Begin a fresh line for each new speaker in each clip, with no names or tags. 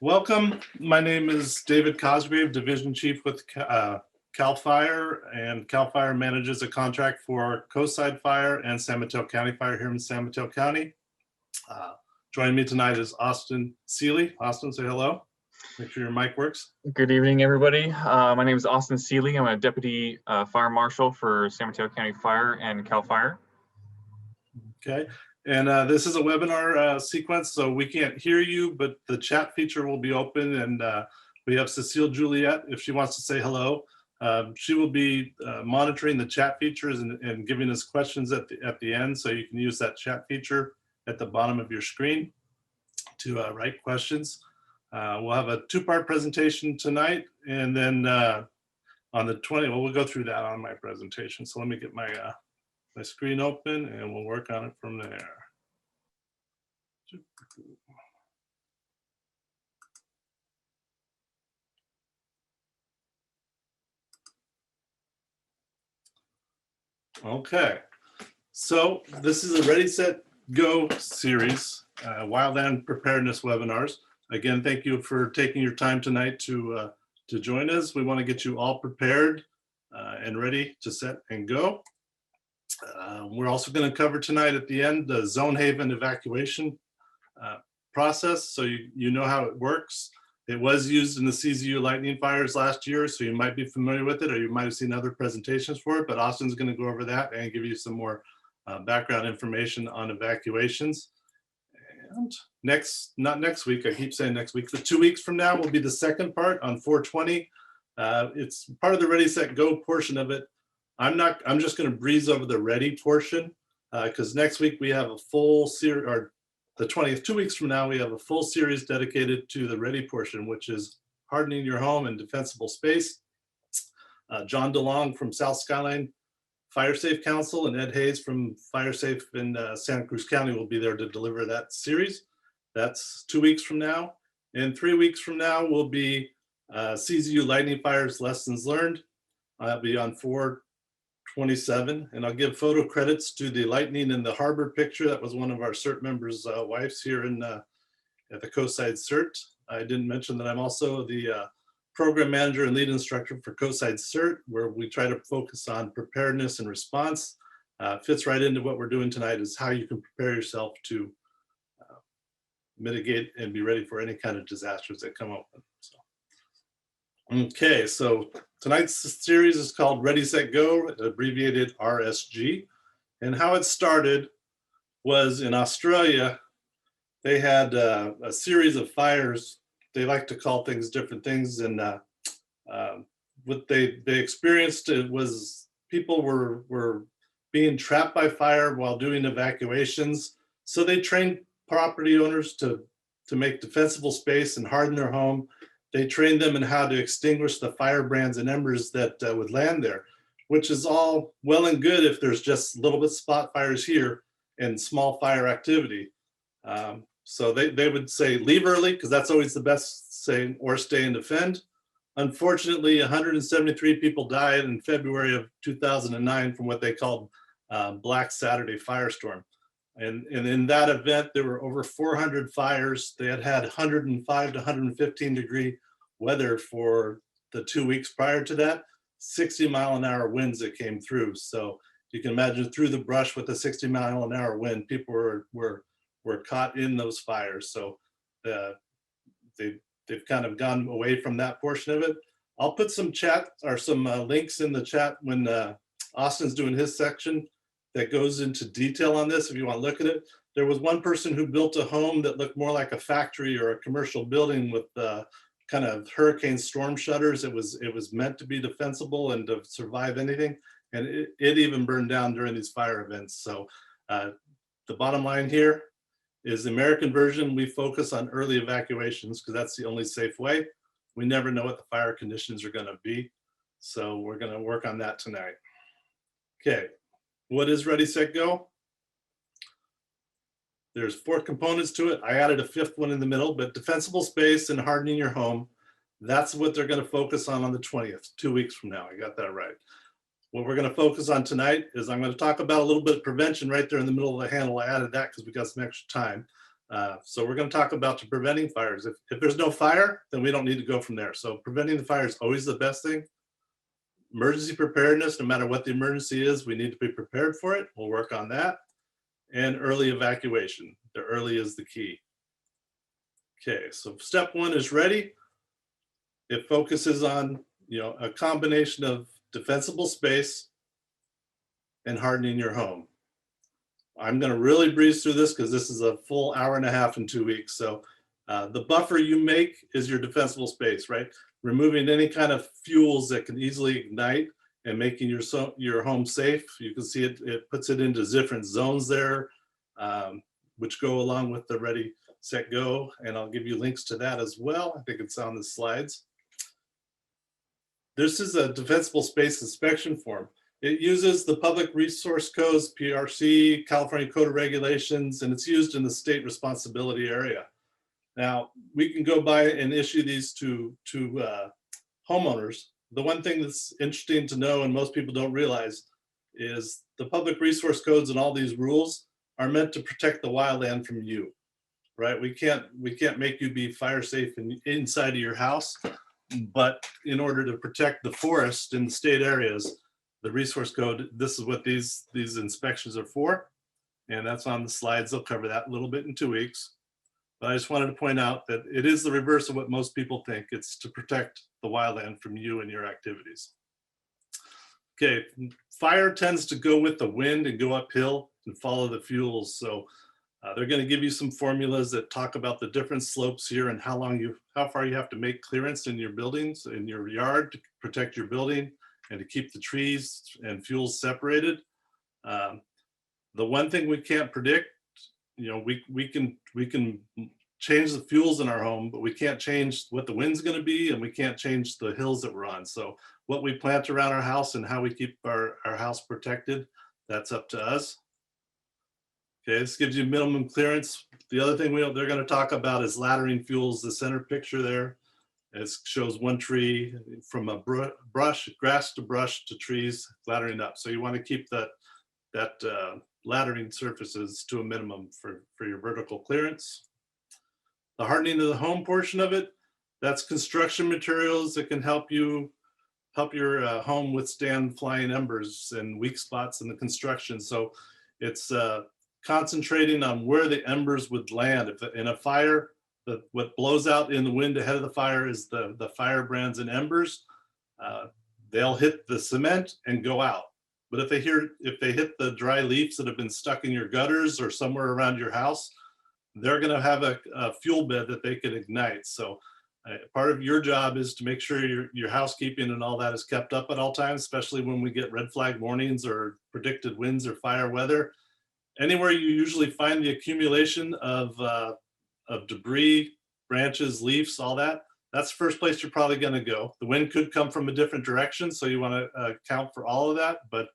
Welcome. My name is David Cosgrave, Division Chief with CAL FIRE, and CAL FIRE manages a contract for Coastside Fire and San Mateo County Fire here in San Mateo County. Joining me tonight is Austin Seeley. Austin, say hello. Make sure your mic works.
Good evening, everybody. My name is Austin Seeley. I'm a Deputy Fire Marshal for San Mateo County Fire and CAL FIRE.
Okay, and this is a webinar sequence, so we can't hear you, but the chat feature will be open, and we have Cecile Juliet, if she wants to say hello. She will be monitoring the chat features and giving us questions at the end, so you can use that chat feature at the bottom of your screen to write questions. We'll have a two-part presentation tonight, and then on the 20th, well, we'll go through that on my presentation. So let me get my my screen open and we'll work on it from there. Okay, so this is a Ready, Set, Go series, wildland preparedness webinars. Again, thank you for taking your time tonight to join us. We want to get you all prepared and ready to set and go. We're also going to cover tonight at the end the Zonehaven evacuation process, so you know how it works. It was used in the CZU lightning fires last year, so you might be familiar with it, or you might have seen other presentations for it, but Austin's going to go over that and give you some more background information on evacuations. And not next week, I keep saying next week, but 2 weeks from now will be the second part on 420. It's part of the Ready, Set, Go portion of it. I'm just going to breeze over the ready portion because next week we have a full series, or the 20th, 2 weeks from now, we have a full series dedicated to the ready portion, which is hardening your home and defensible space. John DeLong from South Skyline Fire Safe Council and Ed Hayes from Fire Safe in Santa Cruz County will be there to deliver that series. That's 2 weeks from now. And 3 weeks from now will be CZU Lightning Fires Lessons Learned. I'll be on 4/27, and I'll give photo credits to the lightning in the harbor picture. That was one of our CERT members' wives here in at the Coastside CERT. I didn't mention that I'm also the program manager and lead instructor for Coastside CERT, where we try to focus on preparedness and response. Fits right into what we're doing tonight, is how you can prepare yourself to mitigate and be ready for any kind of disasters that come open. So. Okay, so tonight's series is called Ready, Set, Go, abbreviated RSG. And how it started was in Australia. They had a series of fires. They like to call things different things. And what they experienced, it was people were being trapped by fire while doing evacuations. So they trained property owners to make defensible space and harden their home. They trained them in how to extinguish the firebrands and embers that would land there, which is all well and good if there's just a little bit spot fires here and small fire activity. So they would say leave early, because that's always the best saying, or stay and defend. Unfortunately, 173 people died in February of 2009 from what they called Black Saturday firestorm. And in that event, there were over 400 fires. They had 105 to 115 degree weather for the 2 weeks prior to that, 60-mile-an-hour winds that came through. So you can imagine through the brush with a 60-mile-an-hour wind, people were caught in those fires. So they've kind of gone away from that portion of it. I'll put some chat or some links in the chat when Austin's doing his section that goes into detail on this if you want to look at it. There was one person who built a home that looked more like a factory or a commercial building with kind of hurricane storm shutters. It was meant to be defensible and to survive anything. And it even burned down during these fire events. So the bottom line here is the American version. We focus on early evacuations because that's the only safe way. We never know what the fire conditions are going to be. So we're going to work on that tonight. Okay. What is Ready, Set, Go? There's 4 components to it. I added a 5th one in the middle, but defensible space and hardening your home, that's what they're going to focus on the 20th, 2 weeks from now. I got that right. What we're going to focus on tonight is I'm going to talk about a little bit of prevention right there in the middle of the handle. I added that because we got some extra time. So we're going to talk about preventing fires. If there's no fire, then we don't need to go from there. So preventing the fire is always the best thing. Emergency preparedness, no matter what the emergency is, we need to be prepared for it. We'll work on that. And early evacuation. The early is the key. Okay, so step one is ready. It focuses on, a combination of defensible space and hardening your home. I'm going to really breeze through this because this is a full hour and a half in 2 weeks. So the buffer you make is your defensible space, right? Removing any kind of fuels that can easily ignite and making your home safe. You can see it puts it into different zones there, which go along with the ready, set, go. And I'll give you links to that as well. I think it's on the slides. This is a defensible space inspection form. It uses the public resource codes, PRC, California Code of Regulations, and it's used in the state responsibility area. Now, we can go by and issue these to homeowners. The one thing that's interesting to know, and most people don't realize, is the public resource codes and all these rules are meant to protect the wildland from you, right? We can't make you be fire safe inside of your house, but in order to protect the forest in the state areas, the resource code, this is what these inspections are for. And that's on the slides. They'll cover that a little bit in 2 weeks. But I just wanted to point out that it is the reverse of what most people think. It's to protect the wildland from you and your activities. Okay, fire tends to go with the wind and go uphill and follow the fuels. So they're going to give you some formulas that talk about the different slopes here and how far you have to make clearance in your buildings, in your yard, to protect your building and to keep the trees and fuels separated. The one thing we can't predict, we can change the fuels in our home, but we can't change what the wind's going to be, and we can't change the hills that we're on. So what we plant around our house and how we keep our house protected, that's up to us. Okay, this gives you minimum clearance. The other thing they're going to talk about is laddering fuels. The center picture there, it shows one tree from a brush, grass to brush to trees laddering up. So you want to keep that laddering surfaces to a minimum for your vertical clearance. The hardening of the home portion of it, that's construction materials that can help your home withstand flying embers and weak spots in the construction. So it's concentrating on where the embers would land. If in a fire, what blows out in the wind ahead of the fire is the firebrands and embers. They'll hit the cement and go out. But if they hit the dry leaves that have been stuck in your gutters or somewhere around your house, they're going to have a fuel bed that they can ignite. So part of your job is to make sure your housekeeping and all that is kept up at all times, especially when we get red flag warnings or predicted winds or fire weather. Anywhere you usually find the accumulation of debris, branches, leaves, all that, that's the first place you're probably going to go. The wind could come from a different direction, so you want to account for all of that. But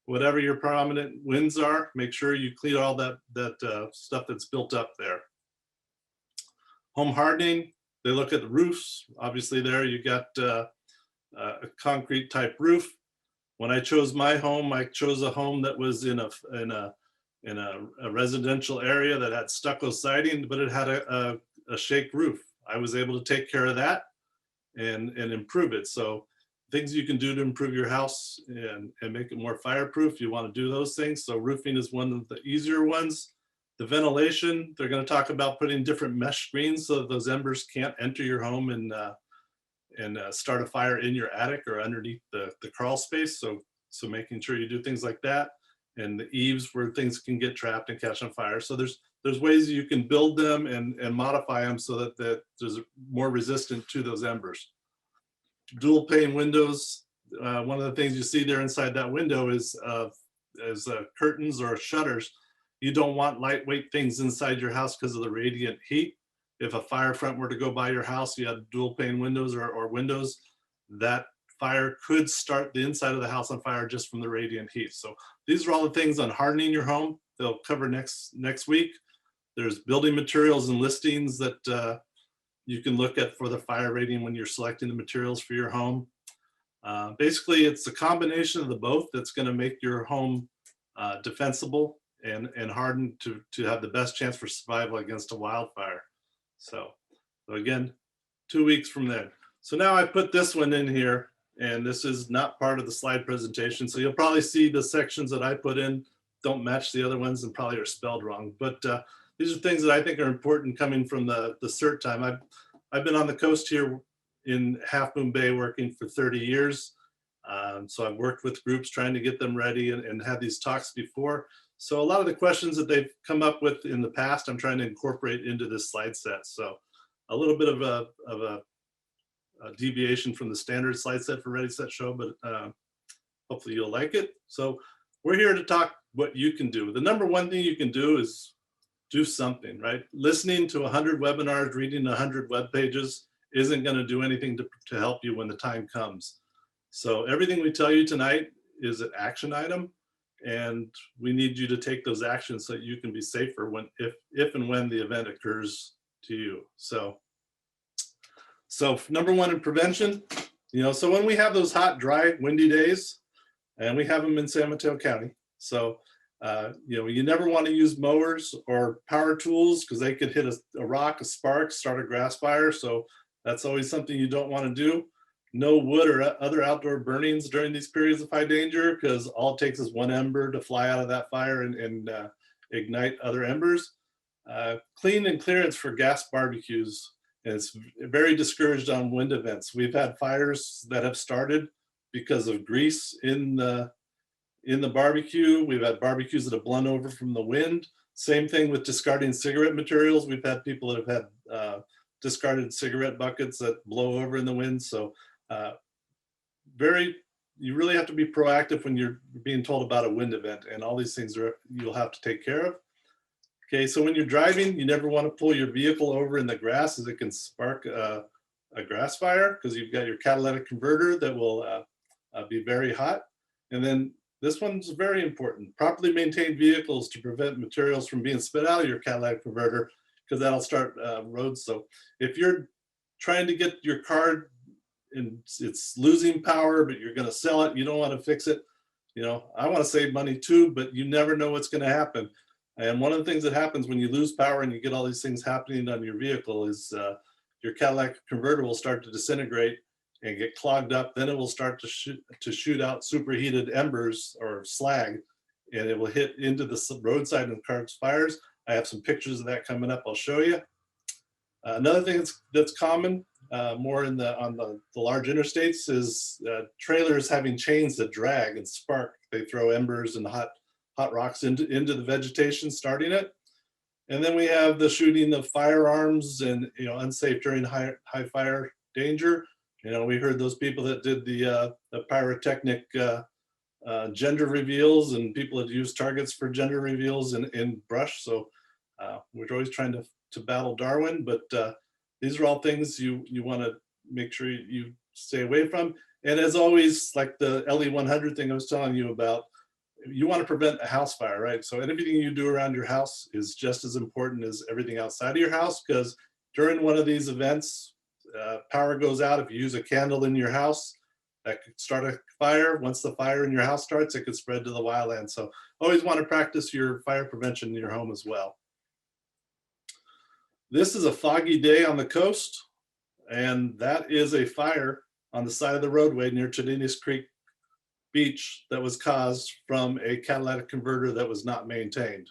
whatever your prominent winds are, make sure you clean all that stuff that's built up there. Home hardening, they look at the roofs. Obviously there you got a concrete type roof. When I chose my home, I chose a home that was in a residential area that had stucco siding, but it had a shake roof. I was able to take care of that and improve it. So things you can do to improve your house and make it more fireproof, you want to do those things. So roofing is one of the easier ones. The ventilation, they're going to talk about putting different mesh screens so that those embers can't enter your home and start a fire in your attic or underneath the crawl space. So making sure you do things like that. And the eaves where things can get trapped and catch on fire. So there's ways you can build them and modify them so that there's more resistant to those embers. Dual pane windows. One of the things you see there inside that window is curtains or shutters. You don't want lightweight things inside your house because of the radiant heat. If a fire front were to go by your house, you had dual pane windows or windows, that fire could start the inside of the house on fire just from the radiant heat. So these are all the things on hardening your home. They'll cover next week. There's building materials and listings that you can look at for the fire rating when you're selecting the materials for your home. Basically, it's a combination of the both that's going to make your home defensible and hardened to have the best chance for survival against a wildfire. So again, 2 weeks from then. So now I put this one in here, and this is not part of the slide presentation. So you'll probably see the sections that I put in don't match the other ones and probably are spelled wrong. But these are things that I think are important coming from the CERT time. I've been on the coast here in Half Moon Bay working for 30 years. So I've worked with groups trying to get them ready and had these talks before. So a lot of the questions that they've come up with in the past, I'm trying to incorporate into this slide set. So a little bit of a deviation from the standard slide set for Ready, Set, Show, but hopefully you'll like it. So we're here to talk what you can do. The number one thing you can do is do something, right? Listening to 100 webinars, reading 100 web pages isn't going to do anything to help you when the time comes. So everything we tell you tonight is an action item, and we need you to take those actions so that you can be safer when, if and when the event occurs to you. So number one in prevention, so when we have those hot, dry, windy days, and we have them in San Mateo County, so you never want to use mowers or power tools because they could hit a rock, a spark, start a grass fire. So that's always something you don't want to do. No wood or other outdoor burnings during these periods of high danger, because all it takes is one ember to fly out of that fire and ignite other embers. Clean and clearance for gas barbecues. And it's very discouraged on wind events. We've had fires that have started because of grease in the barbecue. We've had barbecues that have blown over from the wind. Same thing with discarding cigarette materials. We've had people that have had discarded cigarette buckets that blow over in the wind. So you really have to be proactive when you're being told about a wind event, and all these things you'll have to take care of. Okay, so when you're driving, you never want to pull your vehicle over in the grass, as it can spark a grass fire, because you've got your catalytic converter that will be very hot. And then this one's very important. Properly maintained vehicles to prevent materials from being spit out of your catalytic converter, because that'll start roads. So if you're trying to get your car and it's losing power, but you're going to sell it, you don't want to fix it. I want to save money too, but you never know what's going to happen. And one of the things that happens when you lose power and you get all these things happening on your vehicle is your catalytic converter will start to disintegrate and get clogged up. Then it will start to shoot out superheated embers or slag, and it will hit into the roadside and cause fires. I have some pictures of that coming up. I'll show you. Another thing that's common more on the large interstates is trailers having chains that drag and spark. They throw embers and hot rocks into the vegetation, starting it. And then we have the shooting of firearms and unsafe during high fire danger. We heard those people that did the pyrotechnic gender reveals, and people that use targets for gender reveals in brush. So we're always trying to battle Darwin, but these are all things you want to make sure you stay away from. And as always, like the LE100 thing I was telling you about, you want to prevent a house fire, right? So anything you do around your house is just as important as everything outside of your house, because during one of these events, power goes out. If you use a candle in your house, that could start a fire. Once the fire in your house starts, it could spread to the wildland. So always want to practice your fire prevention in your home as well. This is a foggy day on the coast, and that is a fire on the side of the roadway near Chedinis Creek Beach that was caused from a catalytic converter that was not maintained.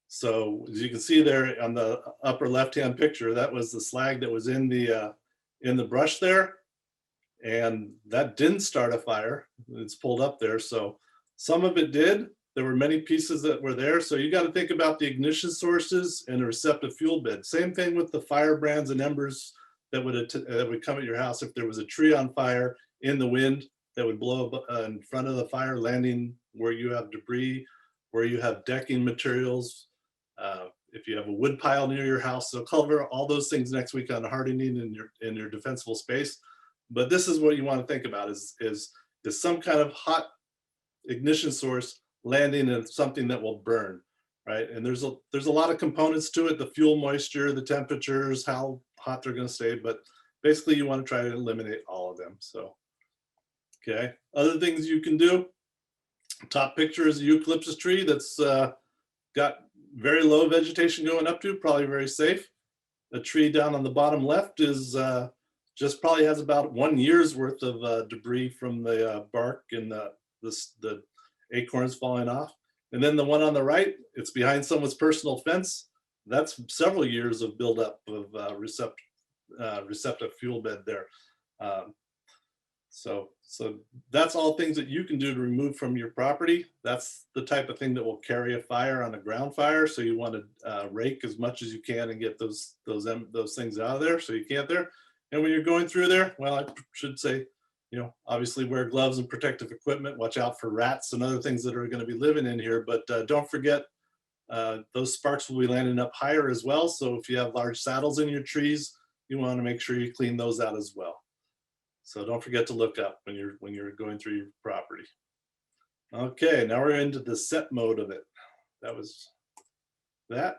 So as you can see there on the upper left-hand picture, that was the slag that was in the brush there, and that didn't start a fire. It's pulled up there, so some of it did. There were many pieces that were there, so you got to think about the ignition sources and the receptive fuel bed. Same thing with the firebrands and embers that would come at your house. If there was a tree on fire in the wind, that would blow up in front of the fire, landing where you have debris, where you have decking materials. If you have a wood pile near your house, so cover all those things next week on hardening in your defensible space. But this is what you want to think about: is some kind of hot ignition source landing in something that will burn, right? And there's a lot of components to it: the fuel moisture, the temperatures, how hot they're going to stay. But basically, you want to try to eliminate all of them. So. Okay, other things you can do, Top picture is a eucalyptus tree that's got very low vegetation going up to, probably very safe. A tree down on the bottom left is just probably has about 1 year's worth of debris from the bark and the acorns falling off. And then the one on the right, it's behind someone's personal fence. That's several years of buildup of receptive fuel bed there. So that's all things that you can do to remove from your property. That's the type of thing that will carry a fire on a ground fire. So you want to rake as much as you can and get those things out of there so you can't there. And when you're going through there, well, I should say, you know, obviously wear gloves and protective equipment, watch out for rats and other things that are going to be living in here. But don't forget, those sparks will be landing up higher as well. So if you have large saddles in your trees, you want to make sure you clean those out as well. So don't forget to look up when you're going through your property. Okay, now we're into the set mode of it. That was that.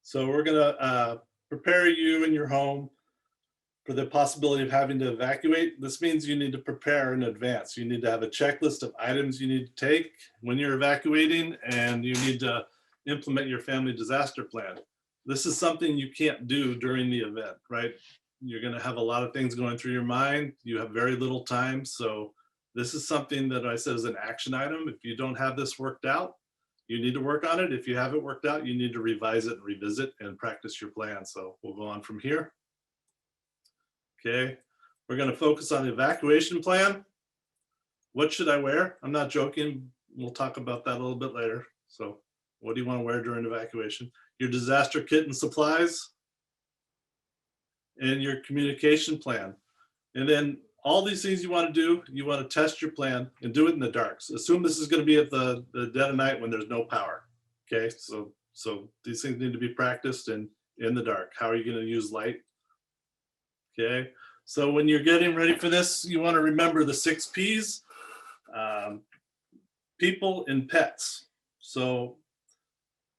So we're gonna prepare you and your home for the possibility of having to evacuate. This means you need to prepare in advance. You need to have a checklist of items you need to take when you're evacuating, and you need to implement your family disaster plan. This is something you can't do during the event, right? You're going to have a lot of things going through your mind. You have very little time. So this is something that I said is an action item. If you don't have this worked out, you need to work on it. If you have it worked out, you need to revise it and revisit and practice your plan. So we'll go on from here. Okay, we're going to focus on the evacuation plan. What should I wear? I'm not joking. We'll talk about that a little bit later. So what do you want to wear during evacuation? Your disaster kit and supplies, and your communication plan. And then all these things you want to do, you want to test your plan and do it in the dark. So assume this is going to be at the dead of night when there's no power. Okay, so these things need to be practiced in the dark. How are you going to use light? Okay, so when you're getting ready for this, you want to remember the 6 P's, people and pets. So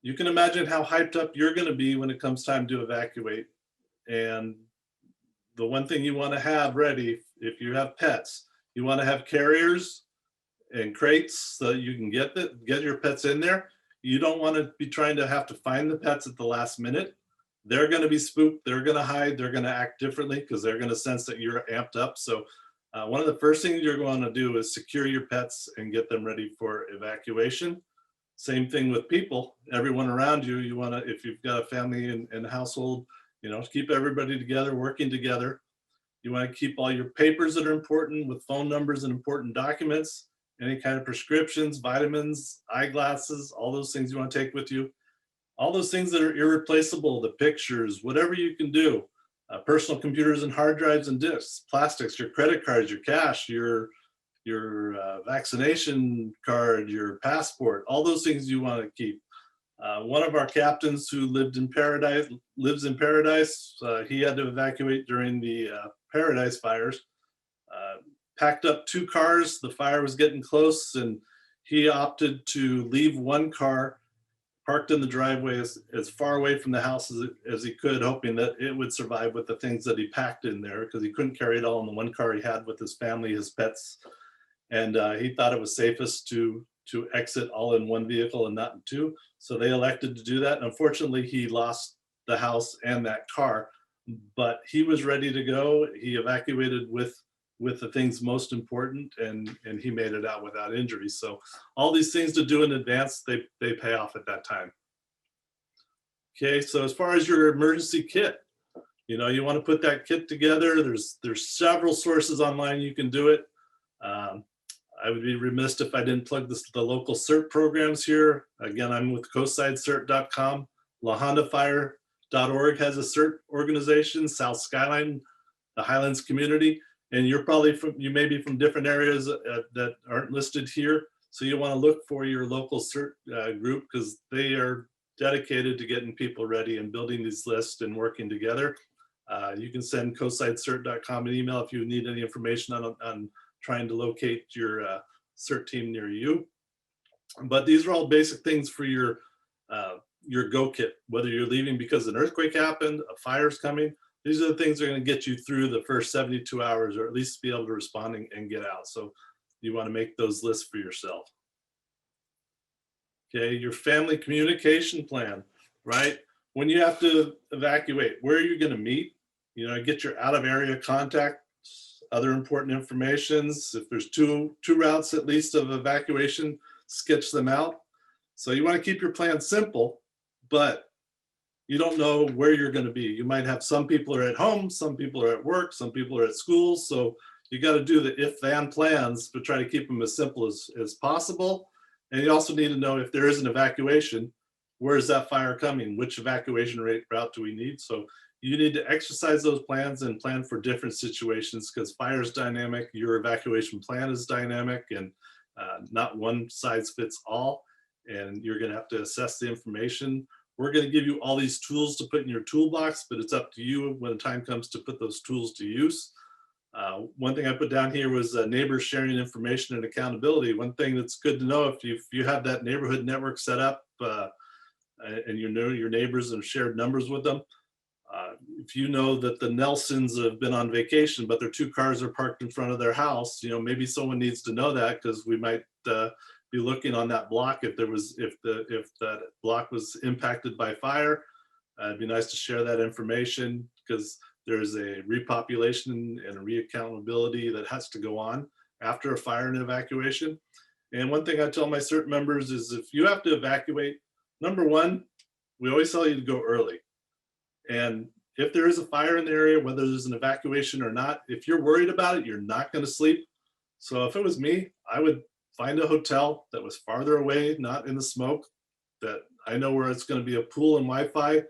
you can imagine how hyped up you're going to be when it comes time to evacuate. And the one thing you want to have ready, if you have pets, you want to have carriers and crates so you can get your pets in there. You don't want to be trying to have to find the pets at the last minute. They're going to be spooked. They're going to hide. They're going to act differently because they're going to sense that you're amped up. So one of the first things you're going to do is secure your pets and get them ready for evacuation. Same thing with people, everyone around you. You want to, if you've got a family and household, you know, keep everybody together, working together. You want to keep all your papers that are important with phone numbers and important documents, any kind of prescriptions, vitamins, eyeglasses, all those things you want to take with you. All those things that are irreplaceable, the pictures, whatever you can do, personal computers and hard drives and disks, plastics, your credit cards, your cash, your vaccination card, your passport, all those things you want to keep. One of our captains who lives in Paradise, he had to evacuate during the Paradise fires, packed up 2 cars. The fire was getting close and he opted to leave one car parked in the driveway as far away from the house as he could, hoping that it would survive with the things that he packed in there, because he couldn't carry it all in the one car he had with his family, his pets. And he thought it was safest to exit all in one vehicle and not in 2. So they elected to do that. And unfortunately, he lost the house and that car, but he was ready to go. He evacuated with the things most important, and he made it out without injury. So all these things to do in advance, they pay off at that time. Okay, so as far as your emergency kit, you know, you want to put that kit together. There's several sources online you can do it. I would be remiss if I didn't plug the local CERT programs here. Again, I'm with coastsidecert.com. lahondafire.org has a CERT organization, South Skyline, the Highlands community. And you may be from different areas that aren't listed here. So you want to look for your local CERT group, because they are dedicated to getting people ready and building these lists and working together. You can send coastsidecert.com an email if you need any information on trying to locate your CERT team near you. But these are all basic things for your go kit, whether you're leaving because an earthquake happened, a fire's coming. These are the things that are going to get you through the first 72 hours, or at least be able to respond and get out. So you want to make those lists for yourself. Okay, your family communication plan, right? When you have to evacuate, where are you going to meet? You know, get your out of area contacts, other important informations. If there's two routes at least of evacuation, sketch them out. So you want to keep your plan simple, but you don't know where you're going to be. You might have some people are at home, some people are at work, some people are at school. So you got to do the if then plans, but try to keep them as simple as possible. And you also need to know if there is an evacuation, where is that fire coming? Which evacuation route do we need? So you need to exercise those plans and plan for different situations, because fire is dynamic, your evacuation plan is dynamic, and not one size fits all. And you're going to have to assess the information. We're going to give you all these tools to put in your toolbox, but it's up to you when the time comes to put those tools to use. One thing I put down here was neighbors sharing information and accountability. One thing that's good to know, if you have that neighborhood network set up and you know your neighbors and shared numbers with them, if you know that the Nelsons have been on vacation, but their 2 cars are parked in front of their house, you know, maybe someone needs to know that, because we might be looking on that block if that block was impacted by fire. It'd be nice to share that information, because there's a repopulation and a reaccountability that has to go on after a fire and evacuation. And one thing I tell my CERT members is, if you have to evacuate, number one, we always tell you to go early. And if there is a fire in the area, whether there's an evacuation or not, if you're worried about it, you're not going to sleep. So if it was me, I would find a hotel that was farther away, not in the smoke, that I know where it's going to be a pool and Wi-Fi,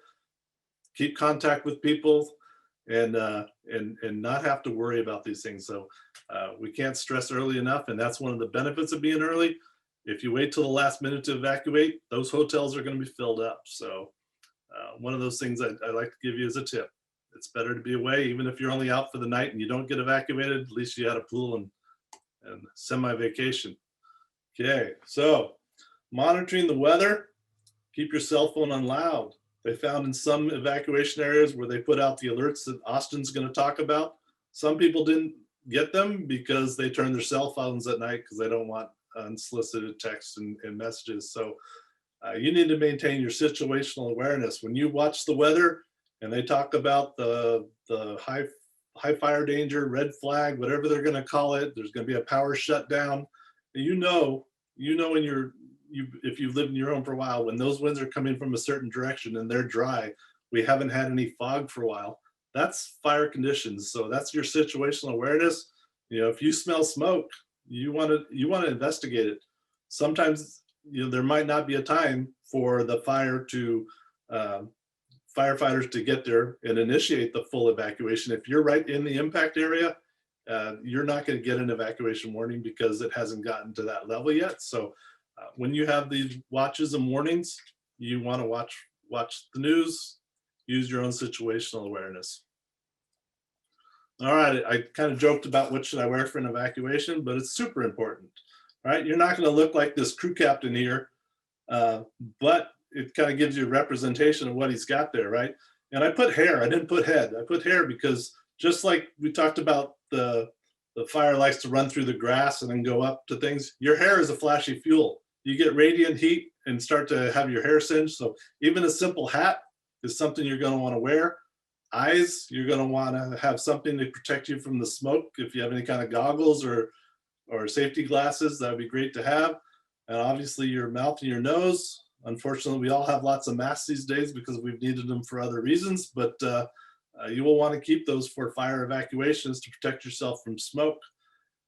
keep contact with people, and not have to worry about these things. So we can't stress early enough, and that's one of the benefits of being early. If you wait till the last minute to evacuate, those hotels are going to be filled up. So one of those things I like to give you as a tip. It's better to be away, even if you're only out for the night and you don't get evacuated. At least you had a pool and semi-vacation. Okay, so monitoring the weather, keep your cell phone on loud. They found in some evacuation areas where they put out the alerts that Austin's going to talk about, some people didn't get them because they turned their cell phones at night because they don't want unsolicited texts and messages. So you need to maintain your situational awareness. When you watch the weather and they talk about the high fire danger, red flag, whatever they're going to call it, there's going to be a power shutdown. You know when if you've lived in your home for a while, when those winds are coming from a certain direction and they're dry, we haven't had any fog for a while, that's fire conditions. So that's your situational awareness. You know, if you smell smoke, you want to investigate it. Sometimes, you know, there might not be a time for the firefighters to get there and initiate the full evacuation. If you're right in the impact area, you're not going to get an evacuation warning because it hasn't gotten to that level yet. So when you have these watches and warnings, you want to watch the news, use your own situational awareness. All right, I kind of joked about what should I wear for an evacuation, but it's super important. Right, you're not going to look like this crew captain here, but it kind of gives you a representation of what he's got there, right? And I put hair, I didn't put head. I put hair because just like we talked about, the fire likes to run through the grass and then go up to things. Your hair is a flashy fuel. You get radiant heat and start to have your hair singed. So even a simple hat is something you're going to want to wear. Eyes, you're going to want to have something to protect you from the smoke. If you have any kind of goggles or safety glasses, that would be great to have. And obviously your mouth and your nose. Unfortunately, we all have lots of masks these days because we've needed them for other reasons, but you will want to keep those for fire evacuations to protect yourself from smoke.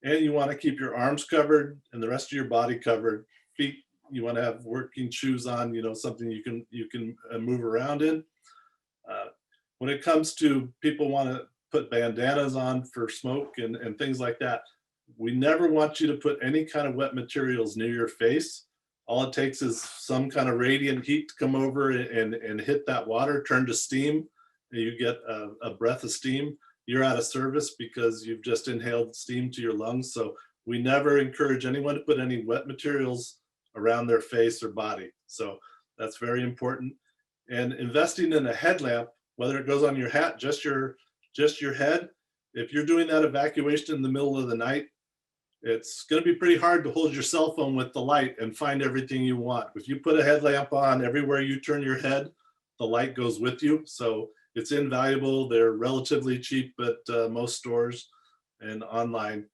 And you want to keep your arms covered and the rest of your body covered. Feet, you want to have working shoes on, you know, something you can move around in. When it comes to people want to put bandanas on for smoke and things like that, we never want you to put any kind of wet materials near your face. All it takes is some kind of radiant heat to come over and hit that water, turn to steam, and you get a breath of steam. You're out of service because you've just inhaled steam to your lungs. So we never encourage anyone to put any wet materials around their face or body. So that's very important. And investing in a headlamp, whether it goes on your hat, just your head, if you're doing that evacuation in the middle of the night, it's going to be pretty hard to hold your cell phone with the light and find everything you want. If you put a headlamp on, everywhere you turn your head, the light goes with you. So it's invaluable. They're relatively cheap at most stores and online.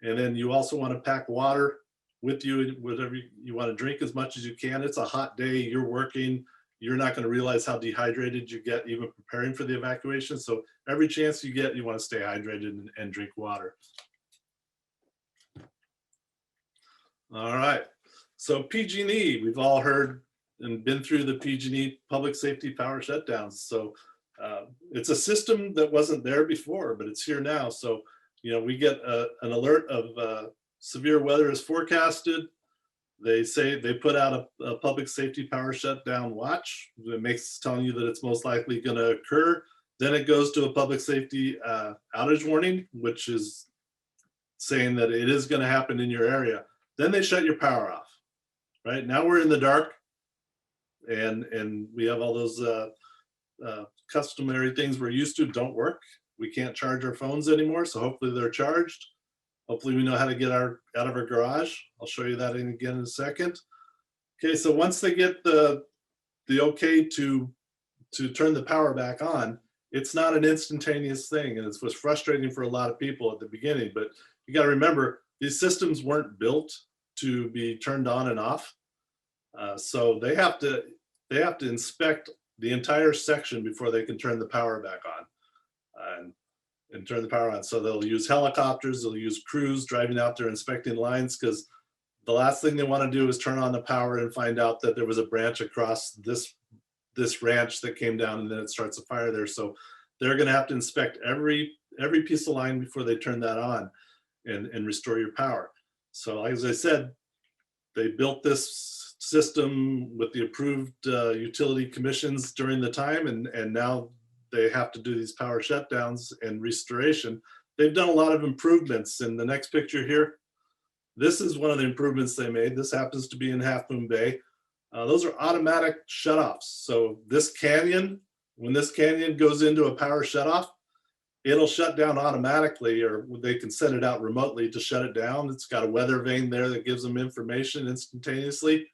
And then you also want to pack water with you, whatever you want to drink as much as you can. It's a hot day, you're working, you're not going to realize how dehydrated you get even preparing for the evacuation. So every chance you get, you want to stay hydrated and drink water. All right, so PG&E, we've all heard and been through the PG&E public safety power shutdowns. So it's a system that wasn't there before, but it's here now. So, you know, we get an alert of severe weather is forecasted. They say they put out a public safety power shutdown watch. It makes telling you that it's most likely going to occur. Then it goes to a public safety outage warning, which is saying that it is going to happen in your area. Then they shut your power off. Right now we're in the dark, and we have all those customary things we're used to don't work. We can't charge our phones anymore, so hopefully they're charged. Hopefully we know how to get out of our garage. I'll show you that again in a second. Okay, so once they get the okay to turn the power back on, it's not an instantaneous thing, and it was frustrating for a lot of people at the beginning. But you got to remember, these systems weren't built to be turned on and off, so they have to inspect the entire section before they can turn the power back on and turn the power on. So they'll use helicopters, they'll use crews driving out there inspecting lines, because the last thing they want to do is turn on the power and find out that there was a branch across this ranch that came down, and then it starts a fire there. So they're going to have to inspect every piece of line before they turn that on and restore your power. So as I said, they built this system with the approved utility commissions during the time, and now they have to do these power shutdowns and restoration. They've done a lot of improvements. In the next picture here, this is one of the improvements they made. This happens to be in Half Moon Bay. Those are automatic shutoffs. So this canyon, when this canyon goes into a power shutoff, it'll shut down automatically, or they can send it out remotely to shut it down. It's got a weather vane there that gives them information instantaneously.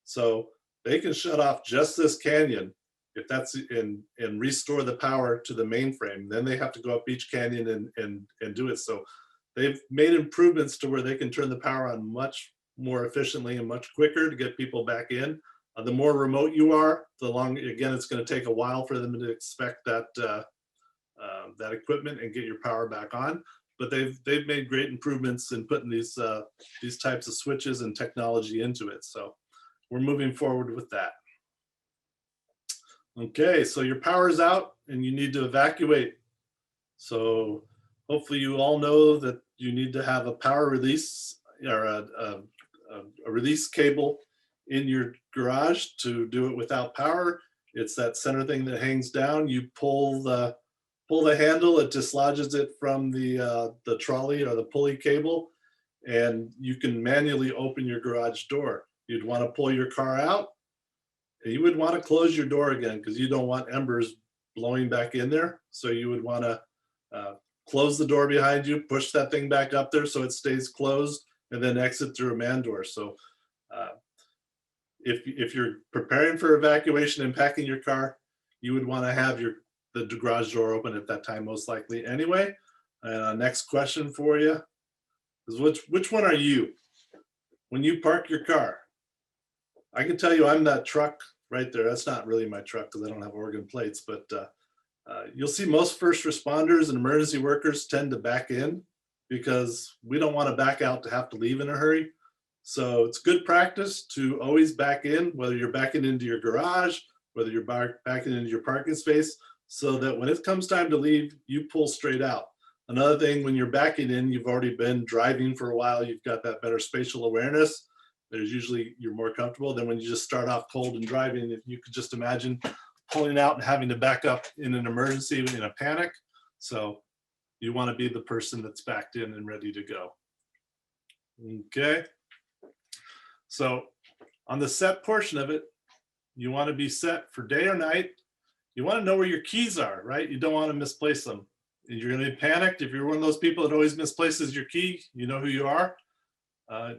So they can shut off just this canyon if that's and restore the power to the mainframe. Then they have to go up each canyon and do it. So they've made improvements to where they can turn the power on much more efficiently and much quicker to get people back in. The more remote you are, the longer, again, it's going to take a while for them to expect that that equipment and get your power back on. But they've made great improvements in putting these types of switches and technology into it. So we're moving forward with that. Okay, so your power's out and you need to evacuate. So hopefully you all know that you need to have a power release or a release cable in your garage to do it without power. It's that center thing that hangs down. You pull the handle, it dislodges it from the trolley or the pulley cable, and you can manually open your garage door. You'd want to pull your car out, and you would want to close your door again because you don't want embers blowing back in there. So you would want to close the door behind you, push that thing back up there so it stays closed, and then exit through a man door. So if you're preparing for evacuation and packing your car, you would want to have the garage door open at that time, most likely anyway. Next question for you is which one are you when you park your car? I can tell you I'm that truck right there. That's not really my truck because I don't have Oregon plates, but you'll see most first responders and emergency workers tend to back in because we don't want to back out to have to leave in a hurry. So it's good practice to always back in, whether you're backing into your garage, whether you're backing into your parking space, so that when it comes time to leave, you pull straight out. Another thing, when you're backing in, you've already been driving for a while, you've got that better spatial awareness. You're more comfortable than when you just start off cold and driving. If you could just imagine pulling out and having to back up in an emergency, in a panic. So you want to be the person that's backed in and ready to go. Okay. So on the set portion of it, you want to be set for day or night. You want to know where your keys are, right? You don't want to misplace them you're going to be panicked. If you're one of those people that always misplaces your key, you know who you are.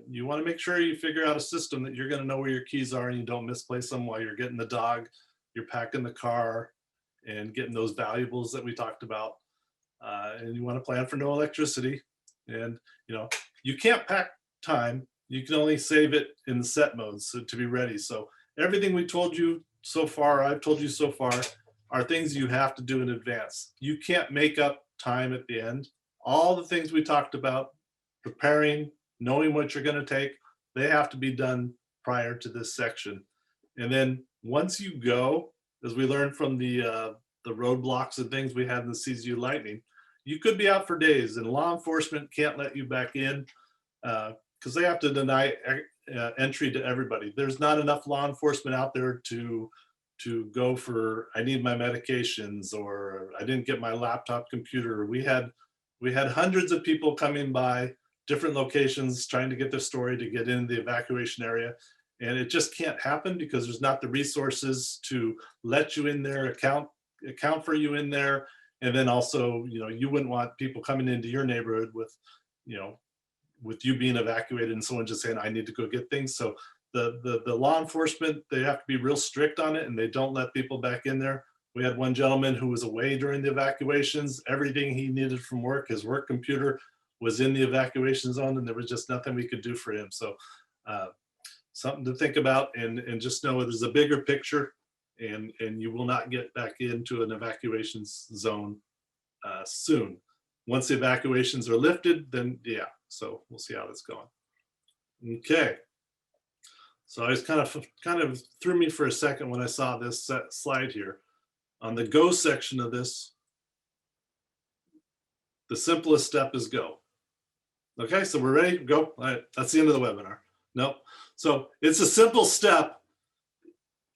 You want to make sure you figure out a system that you're going to know where your keys are and you don't misplace them while you're getting the dog, you're packing the car, and getting those valuables that we talked about. And you want to plan for no electricity. And you can't pack time. You can only save it in the set mode to be ready. So everything we told you so far, I've told you so far, are things you have to do in advance. You can't make up time at the end. All the things we talked about, preparing, knowing what you're going to take, they have to be done prior to this section. And then once you go, as we learned from the roadblocks and things we had in the CZU Lightning, you could be out for days, and law enforcement can't let you back in because they have to deny entry to everybody. There's not enough law enforcement out there to go for, I need my medications, or I didn't get my laptop computer. We had hundreds of people coming by different locations trying to get their story to get into the evacuation area. And it just can't happen because there's not the resources to let you in there, account for you in there. And then also, you wouldn't want people coming into your neighborhood with you being evacuated and someone just saying, I need to go get things. So the law enforcement, they have to be real strict on it, and they don't let people back in there. We had one gentleman who was away during the evacuations. Everything he needed from work, his work computer, was in the evacuation zone, and there was just nothing we could do for him. So something to think about, and just know there's a bigger picture, and you will not get back into an evacuations zone soon. Once the evacuations are lifted, then yeah, so we'll see how that's going. Okay. So I was kind of threw me for a second when I saw this slide here. On the go section of this, the simplest step is go. Okay, so we're ready to go. All right, that's the end of the webinar. Nope. So it's a simple step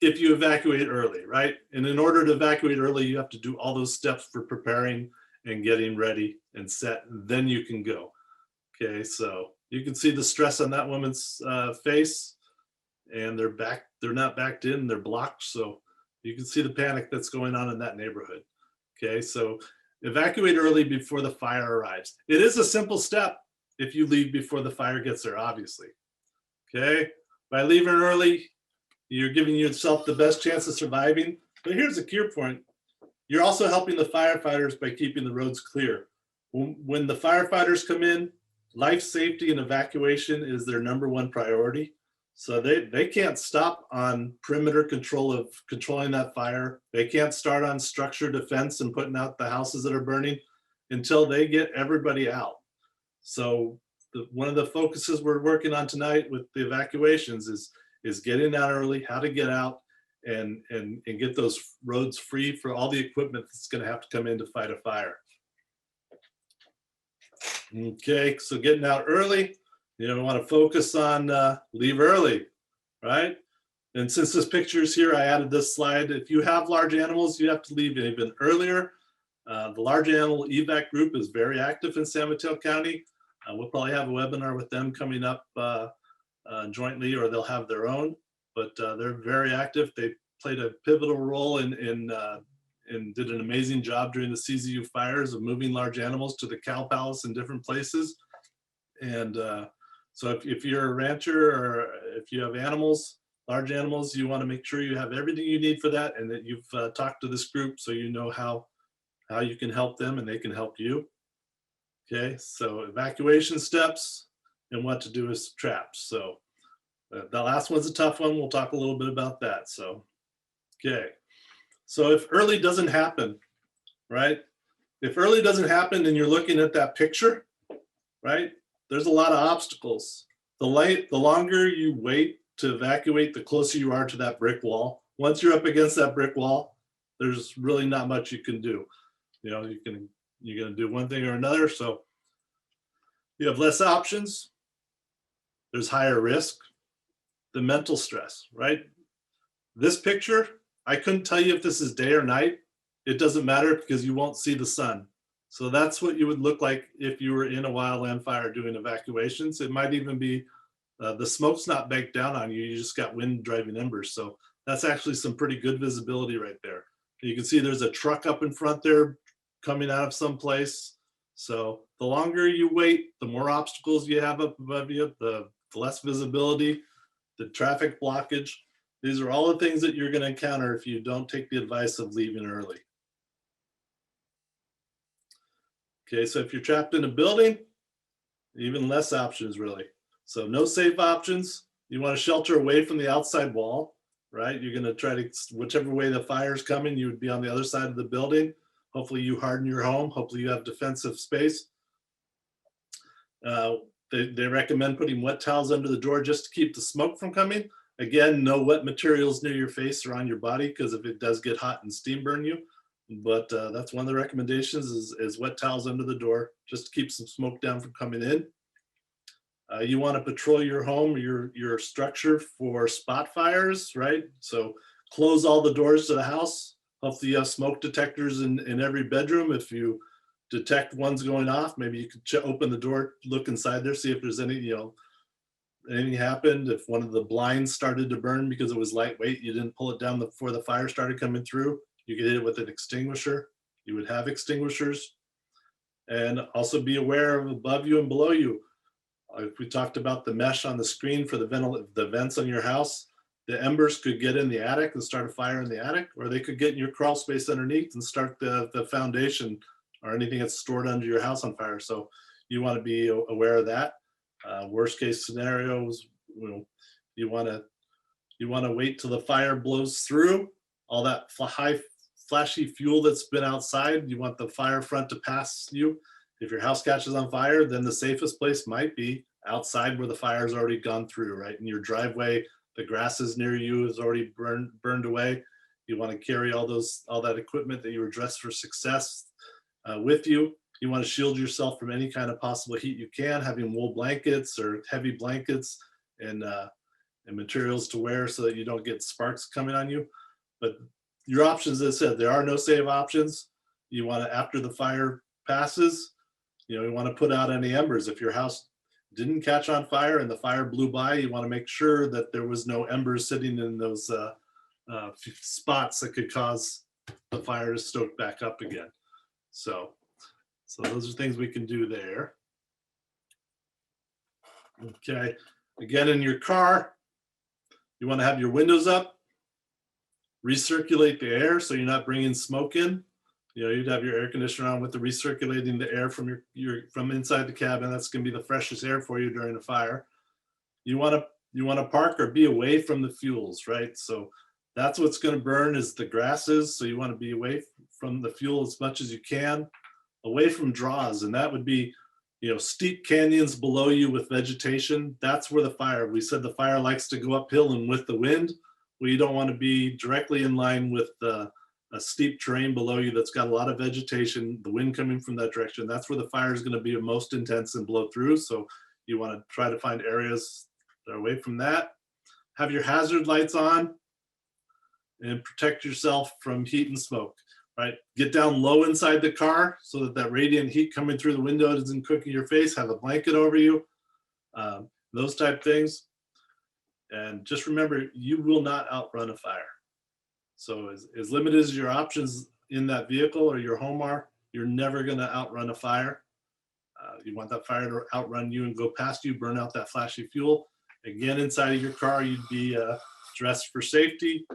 if you evacuate early, right? And in order to evacuate early, you have to do all those steps for preparing and getting ready and set, and then you can go. Okay, so you can see the stress on that woman's face, and they're not backed in, they're blocked. So you can see the panic that's going on in that neighborhood. Okay, so evacuate early before the fire arrives. It is a simple step if you leave before the fire gets there, obviously. Okay, by leaving early, you're giving yourself the best chance of surviving. But here's a key point. You're also helping the firefighters by keeping the roads clear. When the firefighters come in, life safety and evacuation is their #1 priority. So they can't stop on perimeter controlling that fire. They can't start on structure defense and putting out the houses that are burning until they get everybody out. So one of the focuses we're working on tonight with the evacuations is getting out early, how to get out and get those roads free for all the equipment that's going to have to come in to fight a fire. Okay, so getting out early, we want to focus on leave early, right? And since this picture is here, I added this slide. If you have large animals, you have to leave even earlier. The large animal evac group is very active in San Mateo County. We'll probably have a webinar with them coming up jointly, or they'll have their own, but they're very active. They played a pivotal role and did an amazing job during the CZU fires of moving large animals to the cow palace in different places. And so if you're a rancher or if you have animals, large animals, you want to make sure you have everything you need for that, and that you've talked to this group so you know how you can help them and they can help you. Okay, so evacuation steps and what to do with traps. So the last one's a tough one. We'll talk a little bit about that. So, okay. So if early doesn't happen, right? If early doesn't happen and you're looking at that picture, right? There's a lot of obstacles. The longer you wait to evacuate, the closer you are to that brick wall. Once you're up against that brick wall, there's really not much you can do. You're going to do one thing or another. So you have less options. There's higher risk. The mental stress, right? This picture, I couldn't tell you if this is day or night. It doesn't matter because you won't see the sun. So that's what you would look like if you were in a wildland fire doing evacuations. It might even be the smoke's not baked down on you. You just got wind driving embers. So that's actually some pretty good visibility right there. You can see there's a truck up in front there coming out of someplace. So the longer you wait, the more obstacles you have up above you, the less visibility, the traffic blockage. These are all the things that you're going to encounter if you don't take the advice of leaving early. Okay, so if you're trapped in a building, even less options really. So no safe options. You want to shelter away from the outside wall, right? You're going to try to, whichever way the fire's coming, you would be on the other side of the building. Hopefully you harden your home. Hopefully you have defensive space. They recommend putting wet towels under the door just to keep the smoke from coming. Again, no wet materials near your face or on your body, because if it does get hot and steam burn you. But that's one of the recommendations is wet towels under the door just to keep some smoke down from coming in. You want to patrol your home, your structure for spot fires, right? So close all the doors to the house. Hopefully you have smoke detectors in every bedroom. If you detect one's going off, maybe you could open the door, look inside there, see if there's any, anything happened. If one of the blinds started to burn because it was lightweight, you didn't pull it down before the fire started coming through, you could hit it with an extinguisher. You would have extinguishers. And also be aware of above you and below you. If we talked about the mesh on the screen for the vents on your house, the embers could get in the attic and start a fire in the attic, or they could get in your crawl space underneath and start the foundation or anything that's stored under your house on fire. So you want to be aware of that. Worst case scenarios, you want to wait till the fire blows through all that high flashy fuel that's been outside. You want the fire front to pass you. If your house catches on fire, then the safest place might be outside where the fire's already gone through, right? In your driveway, the grasses near you is already burned away. You want to carry all that equipment that you were dressed for success with you. You want to shield yourself from any kind of possible heat you can, having wool blankets or heavy blankets and materials to wear so that you don't get sparks coming on you. But your options, as I said, there are no safe options. You want to, after the fire passes, you want to put out any embers. If your house didn't catch on fire and the fire blew by, you want to make sure that there was no embers sitting in those spots that could cause the fire to stoke back up again. So those are things we can do there. Okay, again, in your car, you want to have your windows up, recirculate the air so you're not bringing smoke in. You'd have your air conditioner on with the recirculating the air from from inside the cabin. That's going to be the freshest air for you during a fire. You want to park or be away from the fuels, right? So that's what's going to burn is the grasses. So you want to be away from the fuel as much as you can, away from draws, and that would be, steep canyons below you with vegetation. That's where the fire. We said the fire likes to go uphill and with the wind. Well, you don't want to be directly in line with a steep terrain below you that's got a lot of vegetation, the wind coming from that direction. That's where the fire is going to be most intense and blow through. So you want to try to find areas that are away from that. Have your hazard lights on and protect yourself from heat and smoke, right? Get down low inside the car so that radiant heat coming through the window isn't cooking your face. Have a blanket over you, those type things. And just remember, you will not outrun a fire. So as limited as your options in that vehicle or your home are, you're never going to outrun a fire. You want that fire to outrun you and go past you, burn out that flashy fuel. Again, inside of your car, you'd be dressed for safety.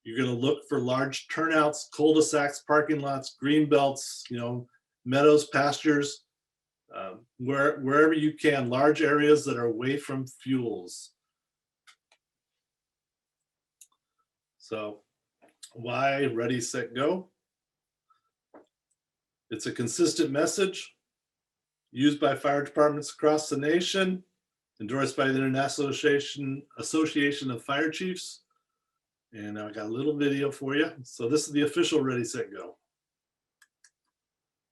You're going to look for large turnouts, cul-de-sacs, parking lots, green belts, meadows, pastures, wherever you can, large areas that are away from fuels. So why Ready, Set, Go? It's a consistent message used by fire departments across the nation, endorsed by the International Association of Fire Chiefs. And I got a little video for you. So this is the official Ready, Set, Go.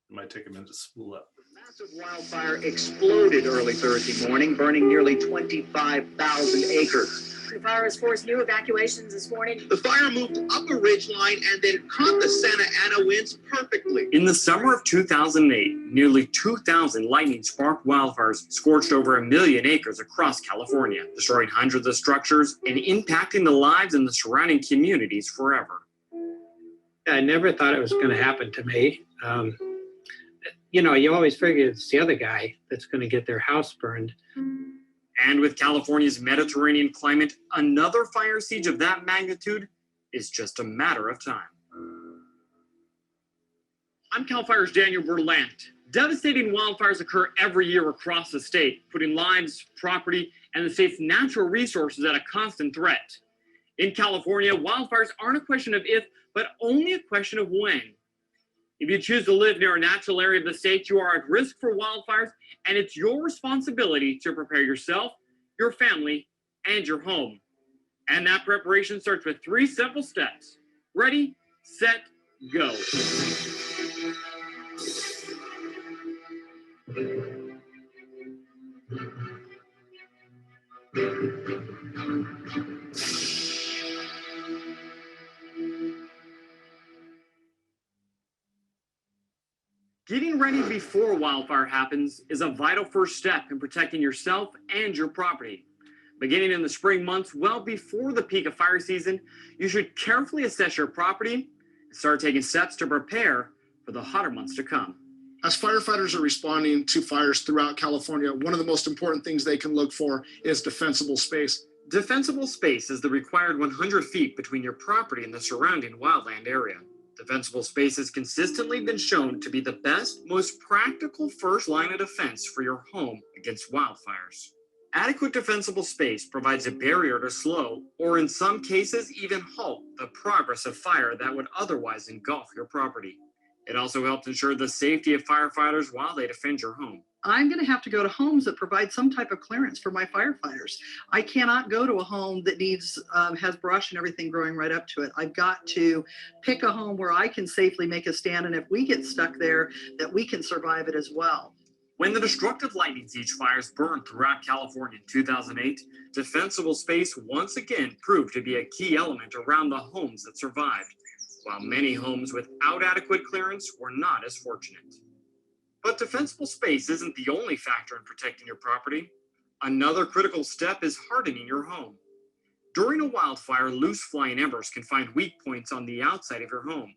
It might take a minute to spool up.
Massive wildfire exploded early Thursday morning, burning nearly 25,000 acres.
The fire has forced new evacuations this morning.
The fire moved up a ridge line and then caught the Santa Ana winds perfectly.
In the summer of 2008, nearly 2,000 lightning-sparked wildfires scorched over 1 million acres across California, destroying hundreds of structures and impacting the lives in the surrounding communities forever.
I never thought it was going to happen to me. you know, you always figure it's the other guy that's going to get their house burned.
And with California's Mediterranean climate, another fire siege of that magnitude is just a matter of time. I'm CAL FIRE's Daniel Berlant. Devastating wildfires occur every year across the state, putting lives, property, and the state's natural resources at a constant threat. In California, wildfires aren't a question of if, but only a question of when. If you choose to live near a natural area of the state, you are at risk for wildfires, and it's your responsibility to prepare yourself, your family, and your home. And that preparation starts with 3 simple steps. Ready, set, go. Getting ready before a wildfire happens is a vital first step in protecting yourself and your property. Beginning in the spring months, well before the peak of fire season, you should carefully assess your property and start taking steps to prepare for the hotter months to come.
As firefighters are responding to fires throughout California, one of the most important things they can look for is defensible space.
Defensible space is the required 100 feet between your property and the surrounding wildland area. Defensible space has consistently been shown to be the best, most practical first line of defense for your home against wildfires. Adequate defensible space provides a barrier to slow, or in some cases even halt, the progress of fire that would otherwise engulf your property. It also helps ensure the safety of firefighters while they defend your home.
I'm going to have to go to homes that provide some type of clearance for my firefighters. I cannot go to a home that has brush and everything growing right up to it. I've got to pick a home where I can safely make a stand, and if we get stuck there, that we can survive it as well.
When the destructive lightning siege fires burned throughout California in 2008, defensible space once again proved to be a key element around the homes that survived, while many homes without adequate clearance were not as fortunate. But defensible space isn't the only factor in protecting your property. Another critical step is hardening your home. During a wildfire, loose flying embers can find weak points on the outside of your home.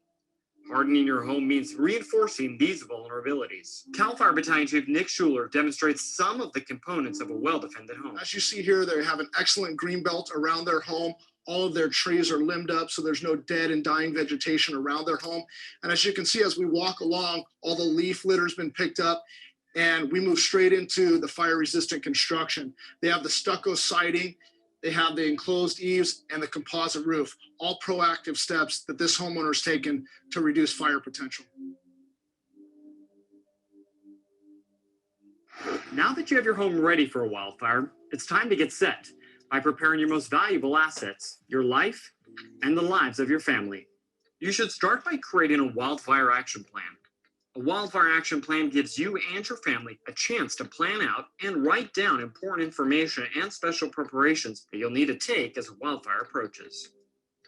Hardening your home means reinforcing these vulnerabilities. CAL FIRE Battalion Chief Nick Schuler demonstrates some of the components of a well-defended home.
As you see here, they have an excellent green belt around their home. All of their trees are limbed up, so there's no dead and dying vegetation around their home. And as you can see, as we walk along, all the leaf litter has been picked up, and we move straight into the fire-resistant construction. They have the stucco siding, they have the enclosed eaves, and the composite roof, all proactive steps that this homeowner has taken to reduce fire potential.
Now that you have your home ready for a wildfire, it's time to get set by preparing your most valuable assets, your life and the lives of your family. You should start by creating a wildfire action plan. A wildfire action plan gives you and your family a chance to plan out and write down important information and special preparations that you'll need to take as a wildfire approaches.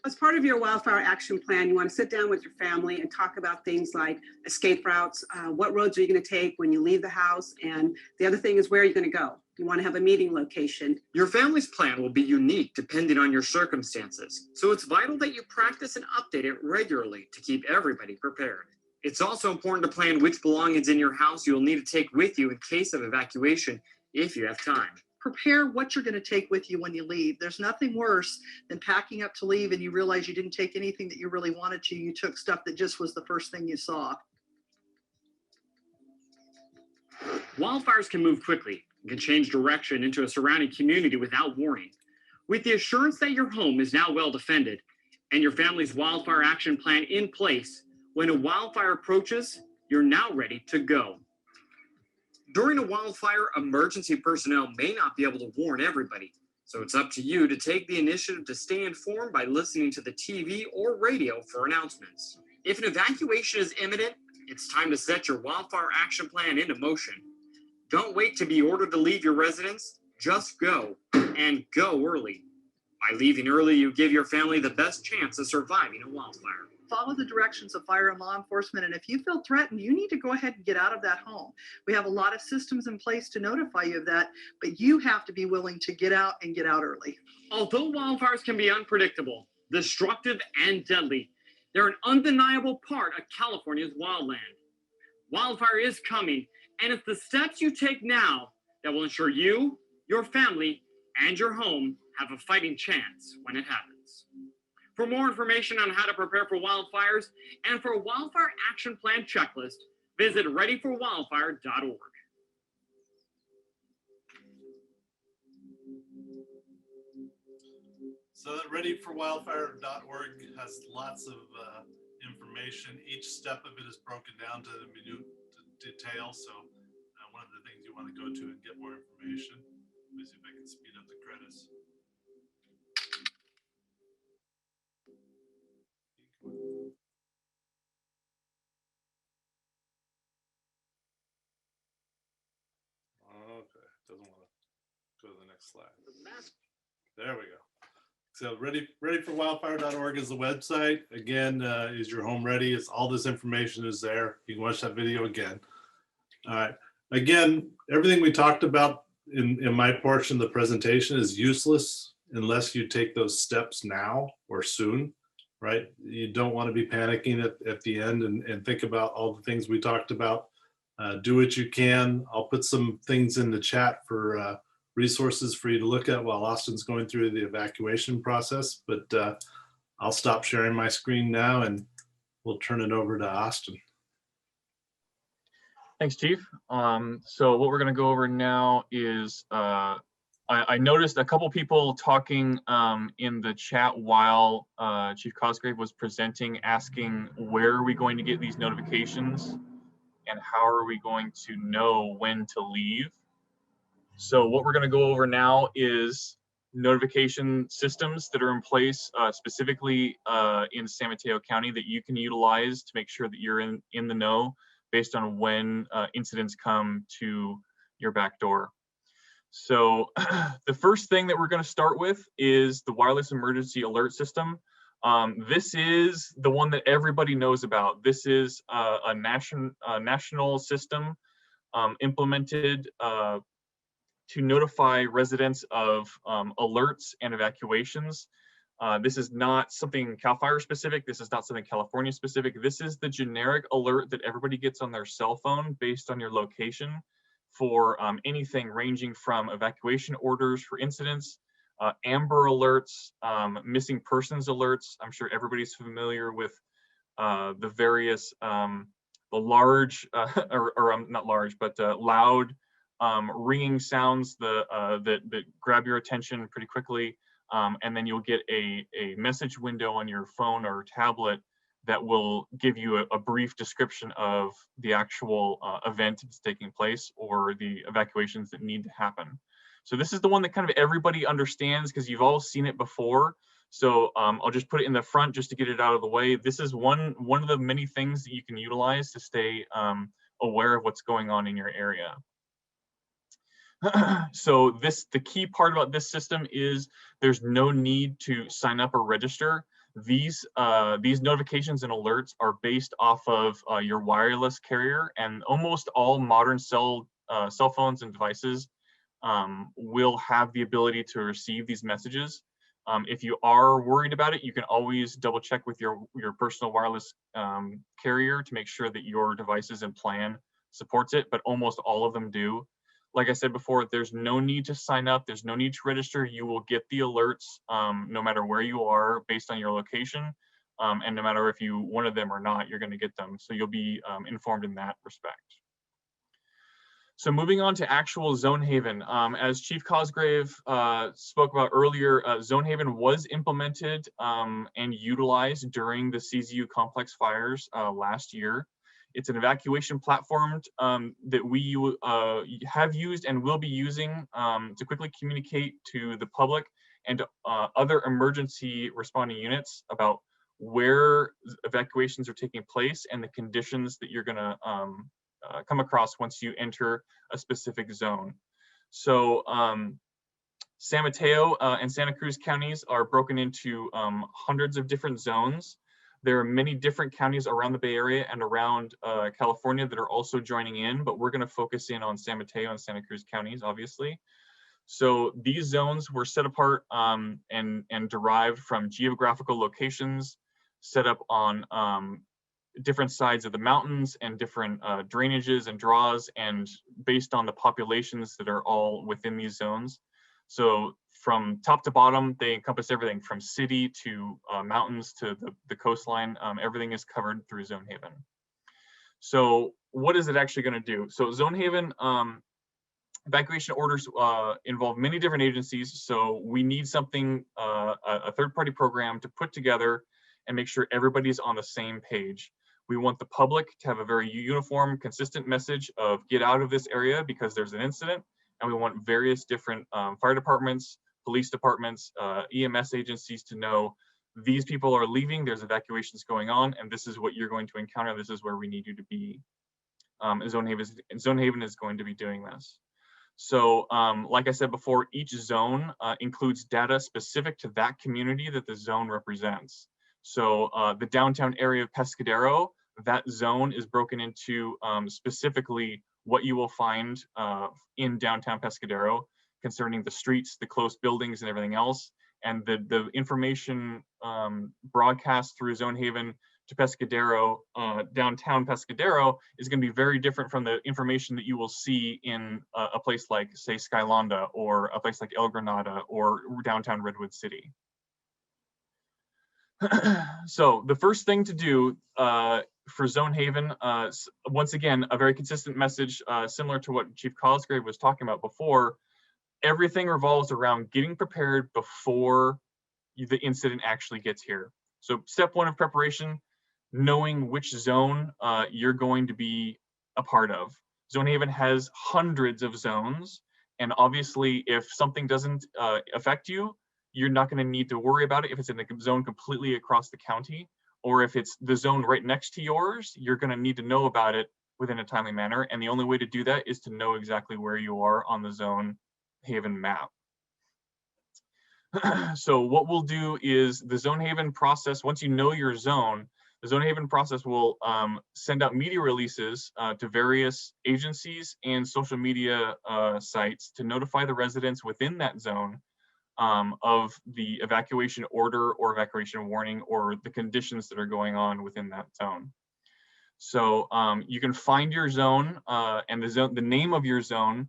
As part of your wildfire action plan, you want to sit down with your family and talk about things like escape routes, what roads are you going to take when you leave the house, and the other thing is where are you going to go? You want to have a meeting location.
Your family's plan will be unique depending on your circumstances, so it's vital that you practice and update it regularly to keep everybody prepared. It's also important to plan which belongings in your house you'll need to take with you in case of evacuation if you have time.
Prepare what you're going to take with you when you leave. There's nothing worse than packing up to leave and you realize you didn't take anything that you really wanted to. You took stuff that just was the first thing you saw.
Wildfires can move quickly and can change direction into a surrounding community without warning. With the assurance that your home is now well defended and your family's wildfire action plan in place, when a wildfire approaches, you're now ready to go. During a wildfire, emergency personnel may not be able to warn everybody, so it's up to you to take the initiative to stay informed by listening to the TV or radio for announcements. If an evacuation is imminent, it's time to set your wildfire action plan into motion. Don't wait to be ordered to leave your residence, just go, and go early. By leaving early, you give your family the best chance of surviving a wildfire.
Follow the directions of fire and law enforcement, and if you feel threatened, you need to go ahead and get out of that home. We have a lot of systems in place to notify you of that, but you have to be willing to get out and get out early.
Although wildfires can be unpredictable, destructive, and deadly, they're an undeniable part of California's wildland. Wildfire is coming, and it's the steps you take now that will ensure you, your family, and your home have a fighting chance when it happens. For more information on how to prepare for wildfires and for a wildfire action plan checklist, visit readyforwildfire.org.
So that readyforwildfire.org has lots of information. Each step of it is broken down to the minute detail. So one of the things you want to go to and get more information. Let me see if I can speed up the credits. Okay, doesn't want to go to the next slide. There we go. So readyforwildfire.org is the website. Again, is your home ready? It's all this information is there. You can watch that video again. All right. Again, everything we talked about in my portion of the presentation is useless unless you take those steps now or soon, right? You don't want to be panicking at the end and think about all the things we talked about. Do what you can. I'll put some things in the chat for resources for you to look at while Austin's going through the evacuation process, but I'll stop sharing my screen now and we'll turn it over to Austin.
Thanks, Chief. So what we're going to go over now is I noticed a couple people talking in the chat while Chief Cosgrave was presenting, asking where are we going to get these notifications and how are we going to know when to leave. So what we're going to go over now is notification systems that are in place specifically in San Mateo County that you can utilize to make sure that you're in the know based on when incidents come to your back door. So the first thing that we're going to start with is the wireless emergency alert system. This is the one that everybody knows about. This is a national system implemented to notify residents of alerts and evacuations. This is not something CAL FIRE specific. This is not something California specific. This is the generic alert that everybody gets on their cell phone based on your location for anything ranging from evacuation orders for incidents, Amber alerts, missing persons alerts. I'm sure everybody's familiar with the various, the large, or not large, but loud ringing sounds that grab your attention pretty quickly. And then you'll get a message window on your phone or tablet that will give you a brief description of the actual event that's taking place or the evacuations that need to happen. So this is the one that kind of everybody understands because you've all seen it before. So I'll just put it in the front just to get it out of the way. This is one of the many things that you can utilize to stay aware of what's going on in your area. So the key part about this system is there's no need to sign up or register. These notifications and alerts are based off of your wireless carrier, and almost all modern cell phones and devices will have the ability to receive these messages. If you are worried about it, you can always double check with your personal wireless carrier to make sure that your devices and plan supports it, but almost all of them do. Like I said before, there's no need to sign up. There's no need to register. You will get the alerts no matter where you are based on your location. And no matter if you wanted them or not, you're going to get them. So you'll be informed in that respect. So moving on to actual Zonehaven. As Chief Cosgrave spoke about earlier, Zonehaven was implemented and utilized during the CZU complex fires last year. It's an evacuation platform that we have used and will be using to quickly communicate to the public and other emergency responding units about where evacuations are taking place and the conditions that you're going to come across once you enter a specific zone. So San Mateo and Santa Cruz counties are broken into hundreds of different zones. There are many different counties around the Bay Area and around California that are also joining in, but we're going to focus in on San Mateo and Santa Cruz counties, obviously. So these zones were set apart and derived from geographical locations set up on different sides of the mountains and different drainages and draws, and based on the populations that are all within these zones. So from top to bottom, they encompass everything from city to mountains to the coastline. Everything is covered through Zonehaven. So what is it actually going to do? So Zonehaven evacuation orders involve many different agencies. So we need something, a third-party program to put together and make sure everybody's on the same page. We want the public to have a very uniform, consistent message of get out of this area because there's an incident. And we want various different fire departments, police departments, EMS agencies to know these people are leaving, there's evacuations going on, and this is what you're going to encounter. This is where we need you to be. Zonehaven is going to be doing this. So like I said before, each zone includes data specific to that community that the zone represents. So the downtown area of Pescadero, that zone is broken into specifically what you will find in downtown Pescadero concerning the streets, the close buildings and everything else. And the information broadcast through Zonehaven to Pescadero, downtown Pescadero, is going to be very different from the information that you will see in a place like, say, Skylonda, or a place like El Granada, or downtown Redwood City. So the first thing to do for Zonehaven, once again, a very consistent message, similar to what Chief Cosgrave was talking about before. Everything revolves around getting prepared before the incident actually gets here. So step one of preparation, knowing which zone you're going to be a part of. Zonehaven has hundreds of zones, and obviously if something doesn't affect you, you're not going to need to worry about it if it's in a zone completely across the county, or if it's the zone right next to yours, you're going to need to know about it within a timely manner. And the only way to do that is to know exactly where you are on the Zonehaven map. So what we'll do is the Zonehaven process, once you know your zone, the Zonehaven process will send out media releases to various agencies and social media sites to notify the residents within that zone of the evacuation order or evacuation warning or the conditions that are going on within that zone. So you can find your zone and the name of your zone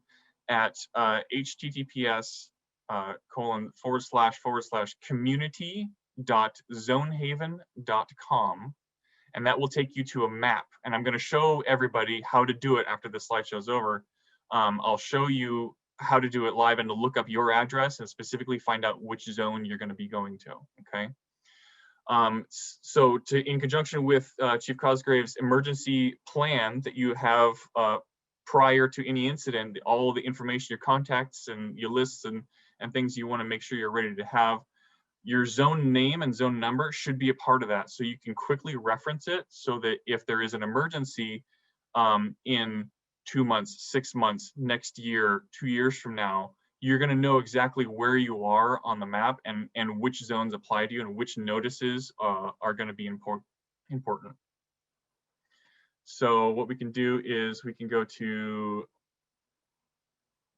at https://community.zonehaven.com, and that will take you to a map. And I'm going to show everybody how to do it after this slideshow's over. I'll show you how to do it live and to look up your address and specifically find out which zone you're going to be going to. Okay. So in conjunction with Chief Cosgrave's emergency plan that you have prior to any incident, all of the information, your contacts and your lists and things you want to make sure you're ready to have, your zone name and zone number should be a part of that. So you can quickly reference it so that if there is an emergency in 2 months, 6 months, next year, 2 years from now, you're going to know exactly where you are on the map and which zones apply to you and which notices are going to be important. So what we can do is we can go to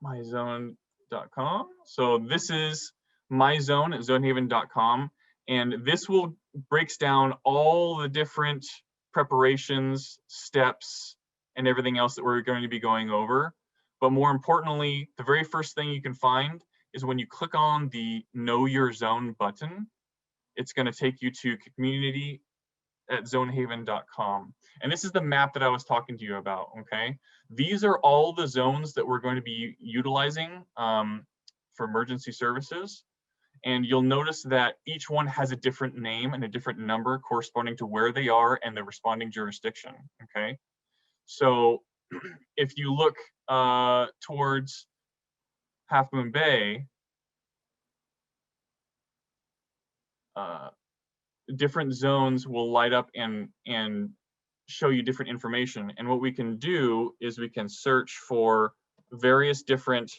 myzone.com. So this is my zone at zonehaven.com, and this will breaks down all the different preparations, steps, and everything else that we're going to be going over. But more importantly, the very first thing you can find is when you click on the Know Your Zone button, it's going to take you to community@zonehaven.com. And this is the map that I was talking to you about, okay? These are all the zones that we're going to be utilizing for emergency services. And you'll notice that each one has a different name and a different number corresponding to where they are and the responding jurisdiction, okay? So if you look towards Half Moon Bay, different zones will light up and show you different information. And what we can do is we can search for various different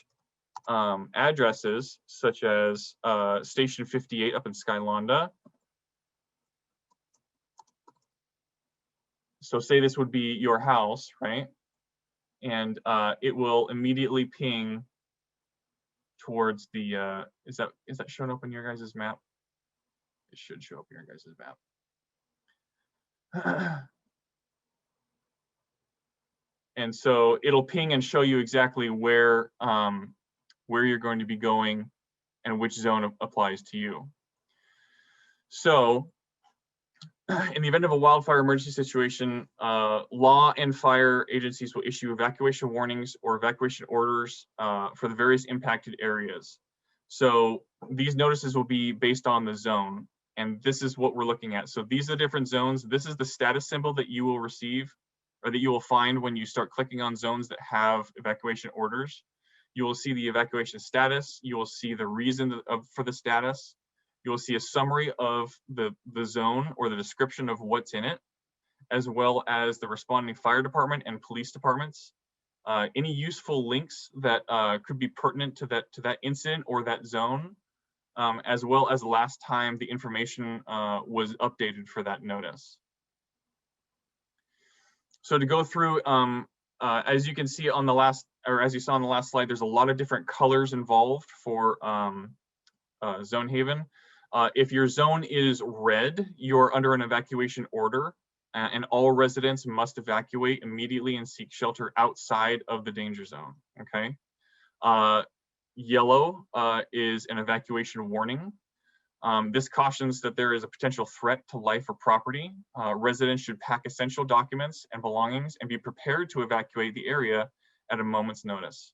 addresses, such as Station 58 up in Skylonda. So say this would be your house, right? And it will immediately ping towards the, is that showing up on your guys' map? It should show up in your guys' map. And so it'll ping and show you exactly where you're going to be going and which zone applies to you. So in the event of a wildfire emergency situation, law and fire agencies will issue evacuation warnings or evacuation orders for the various impacted areas. So these notices will be based on the zone, and this is what we're looking at. So these are the different zones. This is the status symbol that you will receive, or that you will find when you start clicking on zones that have evacuation orders. You will see the evacuation status. You will see the reason for the status. You will see a summary of the zone or the description of what's in it, as well as the responding fire department and police departments. Any useful links that could be pertinent to that incident or that zone, as well as the last time the information was updated for that notice. So to go through, as you can see on the last, or as you saw on the last slide, there's a lot of different colors involved for Zonehaven. If your zone is red, you're under an evacuation order, and all residents must evacuate immediately and seek shelter outside of the danger zone, okay? Yellow is an evacuation warning. This cautions that there is a potential threat to life or property. Residents should pack essential documents and belongings and be prepared to evacuate the area at a moment's notice.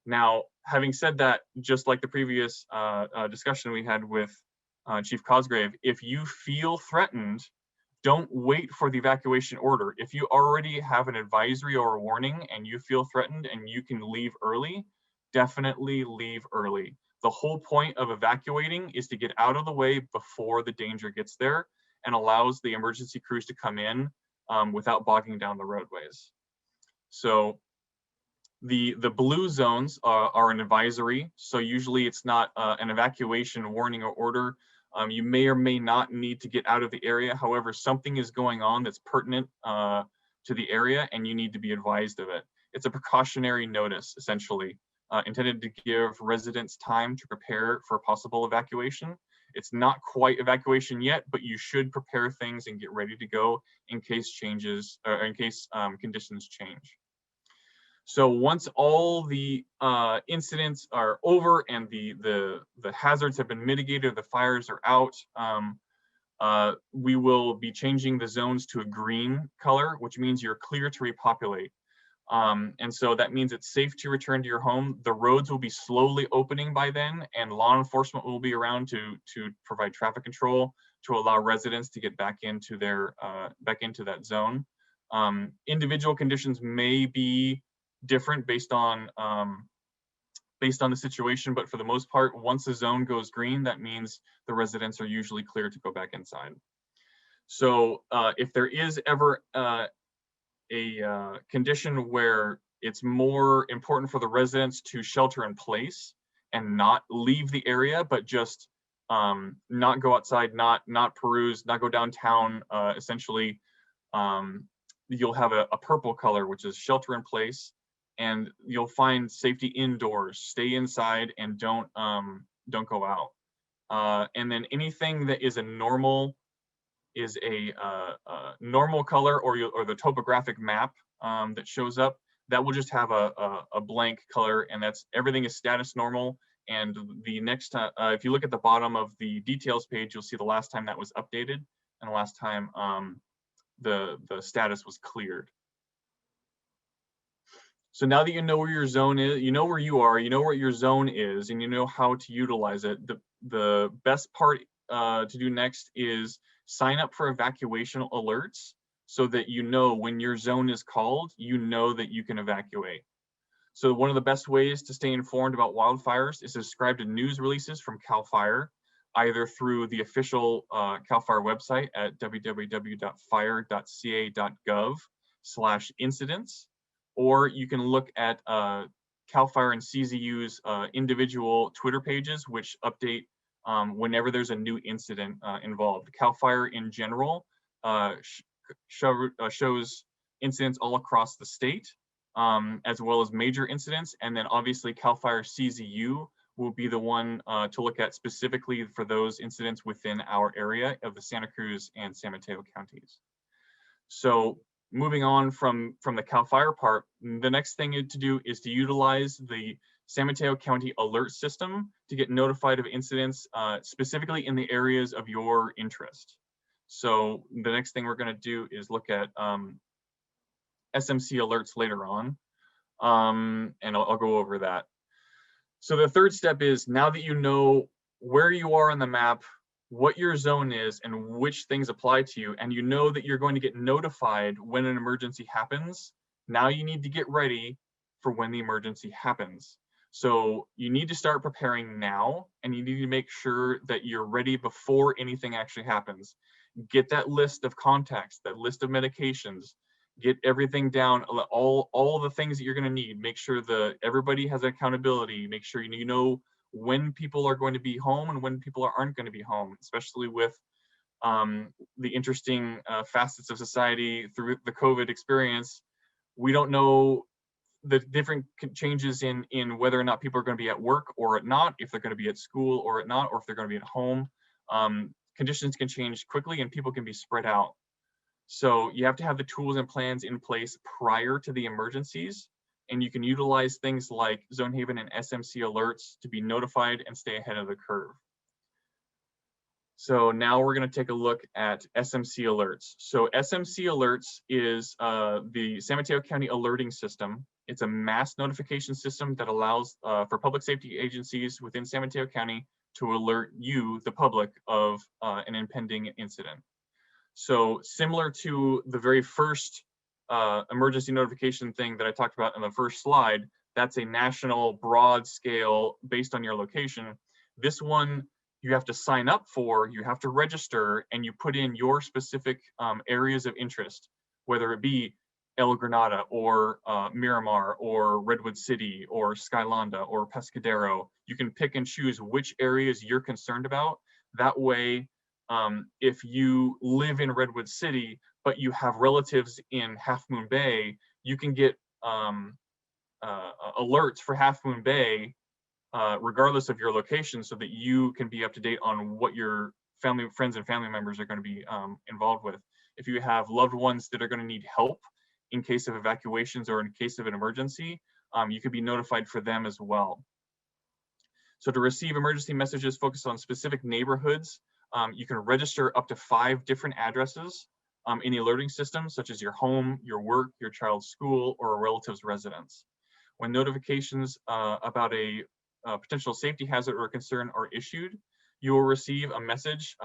Now, having said that, just like the previous discussion we had with Chief Cosgrave, if you feel threatened, don't wait for the evacuation order. If you already have an advisory or a warning and you feel threatened and you can leave early, definitely leave early. The whole point of evacuating is to get out of the way before the danger gets there and allows the emergency crews to come in without bogging down the roadways. So the blue zones are an advisory. So usually it's not an evacuation warning or order. You may or may not need to get out of the area. However, something is going on that's pertinent to the area and you need to be advised of it. It's a precautionary notice, essentially, intended to give residents time to prepare for a possible evacuation. It's not quite evacuation yet, but you should prepare things and get ready to go in case changes, or in case conditions change. So once all the incidents are over and the hazards have been mitigated, the fires are out, we will be changing the zones to a green color, which means you're clear to repopulate. And so that means it's safe to return to your home. The roads will be slowly opening by then, and law enforcement will be around to provide traffic control to allow residents to get back into their back into that zone. Individual conditions may be different based on the situation, but for the most part, once the zone goes green, that means the residents are usually clear to go back inside. So if there is ever a condition where it's more important for the residents to shelter in place and not leave the area, but just not go outside, not peruse, not go downtown, essentially, you'll have a purple color, which is shelter in place, and you'll find safety indoors. Stay inside and don't go out. And then anything that is a normal normal color, or the topographic map that shows up, that will just have a blank color, and that's everything is status normal. And the next time, if you look at the bottom of the details page, you'll see the last time that was updated and the last time the status was cleared. So now that you know where your zone is, you know where you are, you know what your zone is, and you know how to utilize it, the best part to do next is sign up for evacuation alerts so that you know when your zone is called, you know that you can evacuate. So one of the best ways to stay informed about wildfires is to subscribe to news releases from CAL FIRE, either through the official CAL FIRE website at www.fire.ca.gov/incidents, or you can look at CAL FIRE and CZU's individual Twitter pages, which update whenever there's a new incident involved. CAL FIRE in general shows incidents all across the state, as well as major incidents. And then obviously CAL FIRE CZU will be the one to look at specifically for those incidents within our area of the Santa Cruz and San Mateo counties. So moving on from the CAL FIRE part, the next thing to do is to utilize the San Mateo County alert system to get notified of incidents specifically in the areas of your interest. So the next thing we're going to do is look at SMC alerts later on, and I'll go over that. So the third step is, now that you know where you are on the map, what your zone is, and which things apply to you, and you know that you're going to get notified when an emergency happens, now you need to get ready for when the emergency happens. So you need to start preparing now, and you need to make sure that you're ready before anything actually happens. Get that list of contacts, that list of medications, get everything down, all the things that you're going to need. Make sure that everybody has accountability. Make sure you know when people are going to be home and when people aren't going to be home, especially with the interesting facets of society through the COVID experience. We don't know the different changes in whether or not people are going to be at work or at not, if they're going to be at school or at not, or if they're going to be at home. Conditions can change quickly and people can be spread out. So you have to have the tools and plans in place prior to the emergencies, and you can utilize things like Zonehaven and SMC alerts to be notified and stay ahead of the curve. So now we're going to take a look at SMC alerts. So SMC alerts is the San Mateo County alerting system. It's a mass notification system that allows for public safety agencies within San Mateo County to alert you, the public, of an impending incident. So similar to the very first emergency notification thing that I talked about in the first slide, that's a national broad scale based on your location. This one you have to sign up for, you have to register, and you put in your specific areas of interest, whether it be El Granada or Miramar or Redwood City or Skylonda or Pescadero. You can pick and choose which areas you're concerned about. That way, if you live in Redwood City, but you have relatives in Half Moon Bay, you can get alerts for Half Moon Bay regardless of your location, so that you can be up to date on what your friends and family members are going to be involved with. If you have loved ones that are going to need help in case of evacuations or in case of an emergency, you could be notified for them as well. So to receive emergency messages focused on specific neighborhoods, you can register up to 5 different addresses in the alerting system, such as your home, your work, your child's school, or a relative's residence. When notifications about a potential safety hazard or concern are issued, you will receive a message,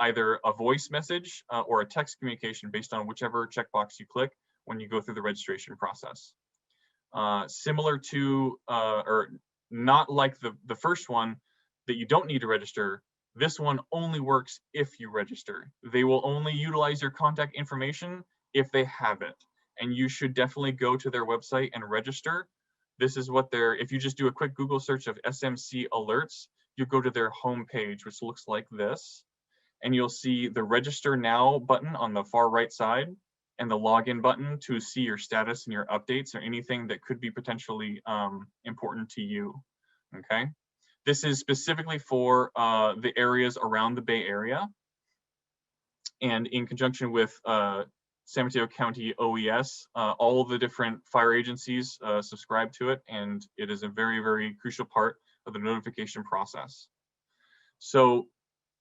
either a voice message or a text communication based on whichever checkbox you click when you go through the registration process. Similar to, or not like the first one that you don't need to register, this one only works if you register. They will only utilize your contact information if they have it. And you should definitely go to their website and register. This is what if you just do a quick Google search of SMC alerts, you go to their homepage, which looks like this. And you'll see the register now button on the far right side and the login button to see your status and your updates or anything that could be potentially important to you, okay? This is specifically for the areas around the Bay Area, and in conjunction with San Mateo County OES, all of the different fire agencies subscribe to it, and it is a very, very crucial part of the notification process. So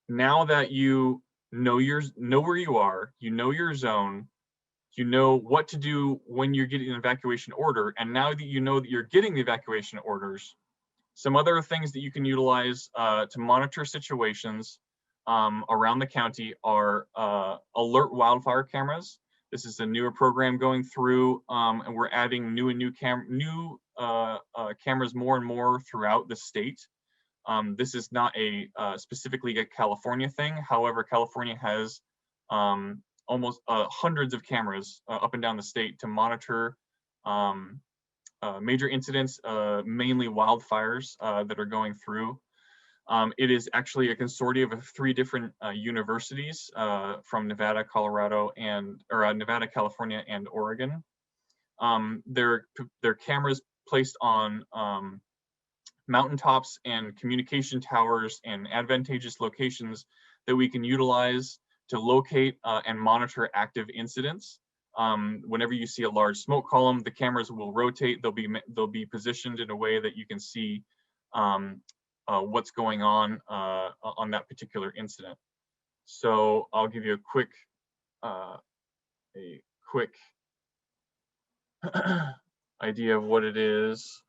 now that you know where you are, you know your zone, you know what to do when you're getting an evacuation order, and now that you know that you're getting the evacuation orders, some other things that you can utilize to monitor situations around the county are alert wildfire cameras. This is a newer program going through, and we're adding new cameras more and more throughout the state. This is not specifically a California thing. However, California has almost hundreds of cameras up and down the state to monitor major incidents, mainly wildfires that are going through. It is actually a consortium of 3 different universities from Nevada, Nevada, California, and Oregon. They're cameras placed on mountaintops and communication towers and advantageous locations that we can utilize to locate and monitor active incidents. Whenever you see a large smoke column, the cameras will rotate. They'll be positioned in a way that you can see what's going on that particular incident. So I'll give you a quick idea of what it is.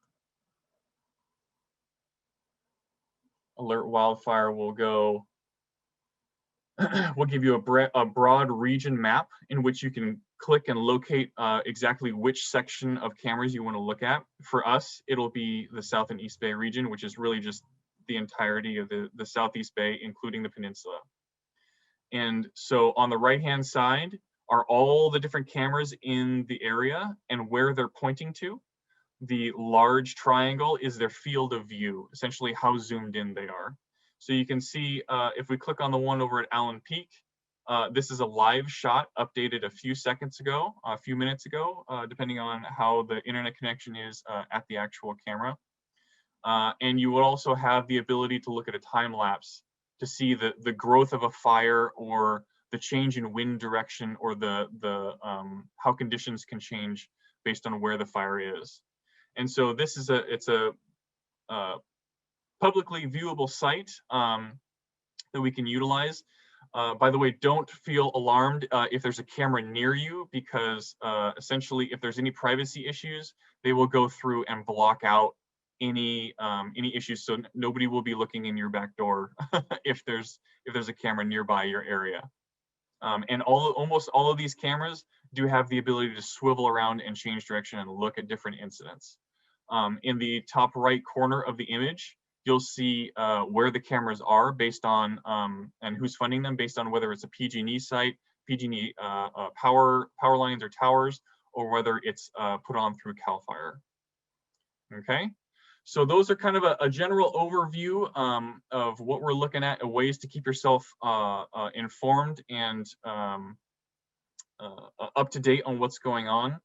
Alert Wildfire will go. We'll give you a broad region map in which you can click and locate exactly which section of cameras you want to look at. For us, it'll be the South and East Bay region, which is really just the entirety of the Southeast Bay, including the peninsula. And so on the right-hand side are all the different cameras in the area and where they're pointing to. The large triangle is their field of view, essentially how zoomed in they are. So you can see if we click on the one over at Allen Peak, this is a live shot updated a few minutes ago, depending on how the internet connection is at the actual camera. And you will also have the ability to look at a time lapse to see the growth of a fire or the change in wind direction or how conditions can change based on where the fire is. And so this is it's a publicly viewable site that we can utilize. By the way, don't feel alarmed if there's a camera near you, because essentially if there's any privacy issues, they will go through and block out any issues. So nobody will be looking in your back door if there's a camera nearby your area. And almost all of these cameras do have the ability to swivel around and change direction and look at different incidents. In the top right corner of the image, you'll see where the cameras are based on and who's funding them based on whether it's a PG&E site, PG&E power lines or towers, or whether it's put on through CAL FIRE. Okay, so those are kind of a general overview of what we're looking at, ways to keep yourself informed and up to date on what's going on.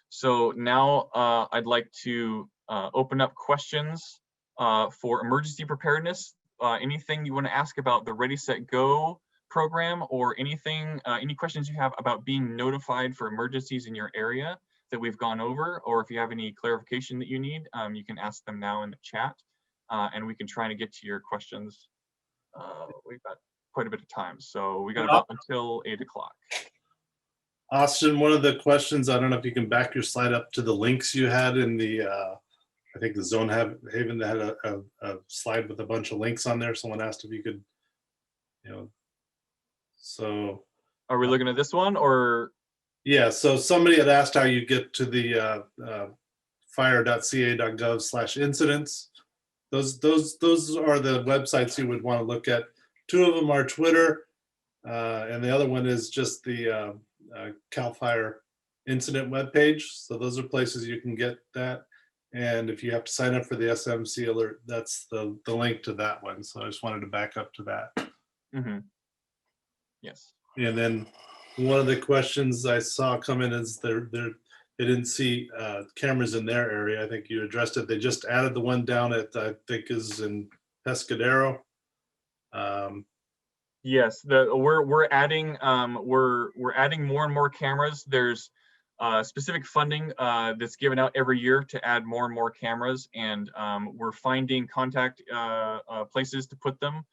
So now I'd like to open up questions for emergency preparedness. Anything you want to ask about the Ready, Set, Go program, or anything, any questions you have about being notified for emergencies in your area that we've gone over, or if you have any clarification that you need, you can ask them now in the chat, and we can try to get to your questions. We've got quite a bit of time, so we got about until 8 o'clock.
Austin, one of the questions, I don't know if you can back your slide up to the links you had in the, I think the Zonehaven that had a slide with a bunch of links on there. Someone asked if you could, so.
Are we looking at this one or?
Yeah, so somebody had asked how you get to the fire.ca.gov/incidents. Those are the websites you would want to look at. Two of them are Twitter, and the other one is just the CAL FIRE incident webpage. So those are places you can get that. And if you have to sign up for the SMC alert, that's the link to that one. So I just wanted to back up to that.
Mm-hmm. Yes.
And then one of the questions I saw come in is they didn't see cameras in their area. I think you addressed it. They just added the one down at, I think is in Pescadero.
Yes, we're adding more and more cameras. There's specific funding that's given out every year to add more and more cameras, and we're finding contact places to put them.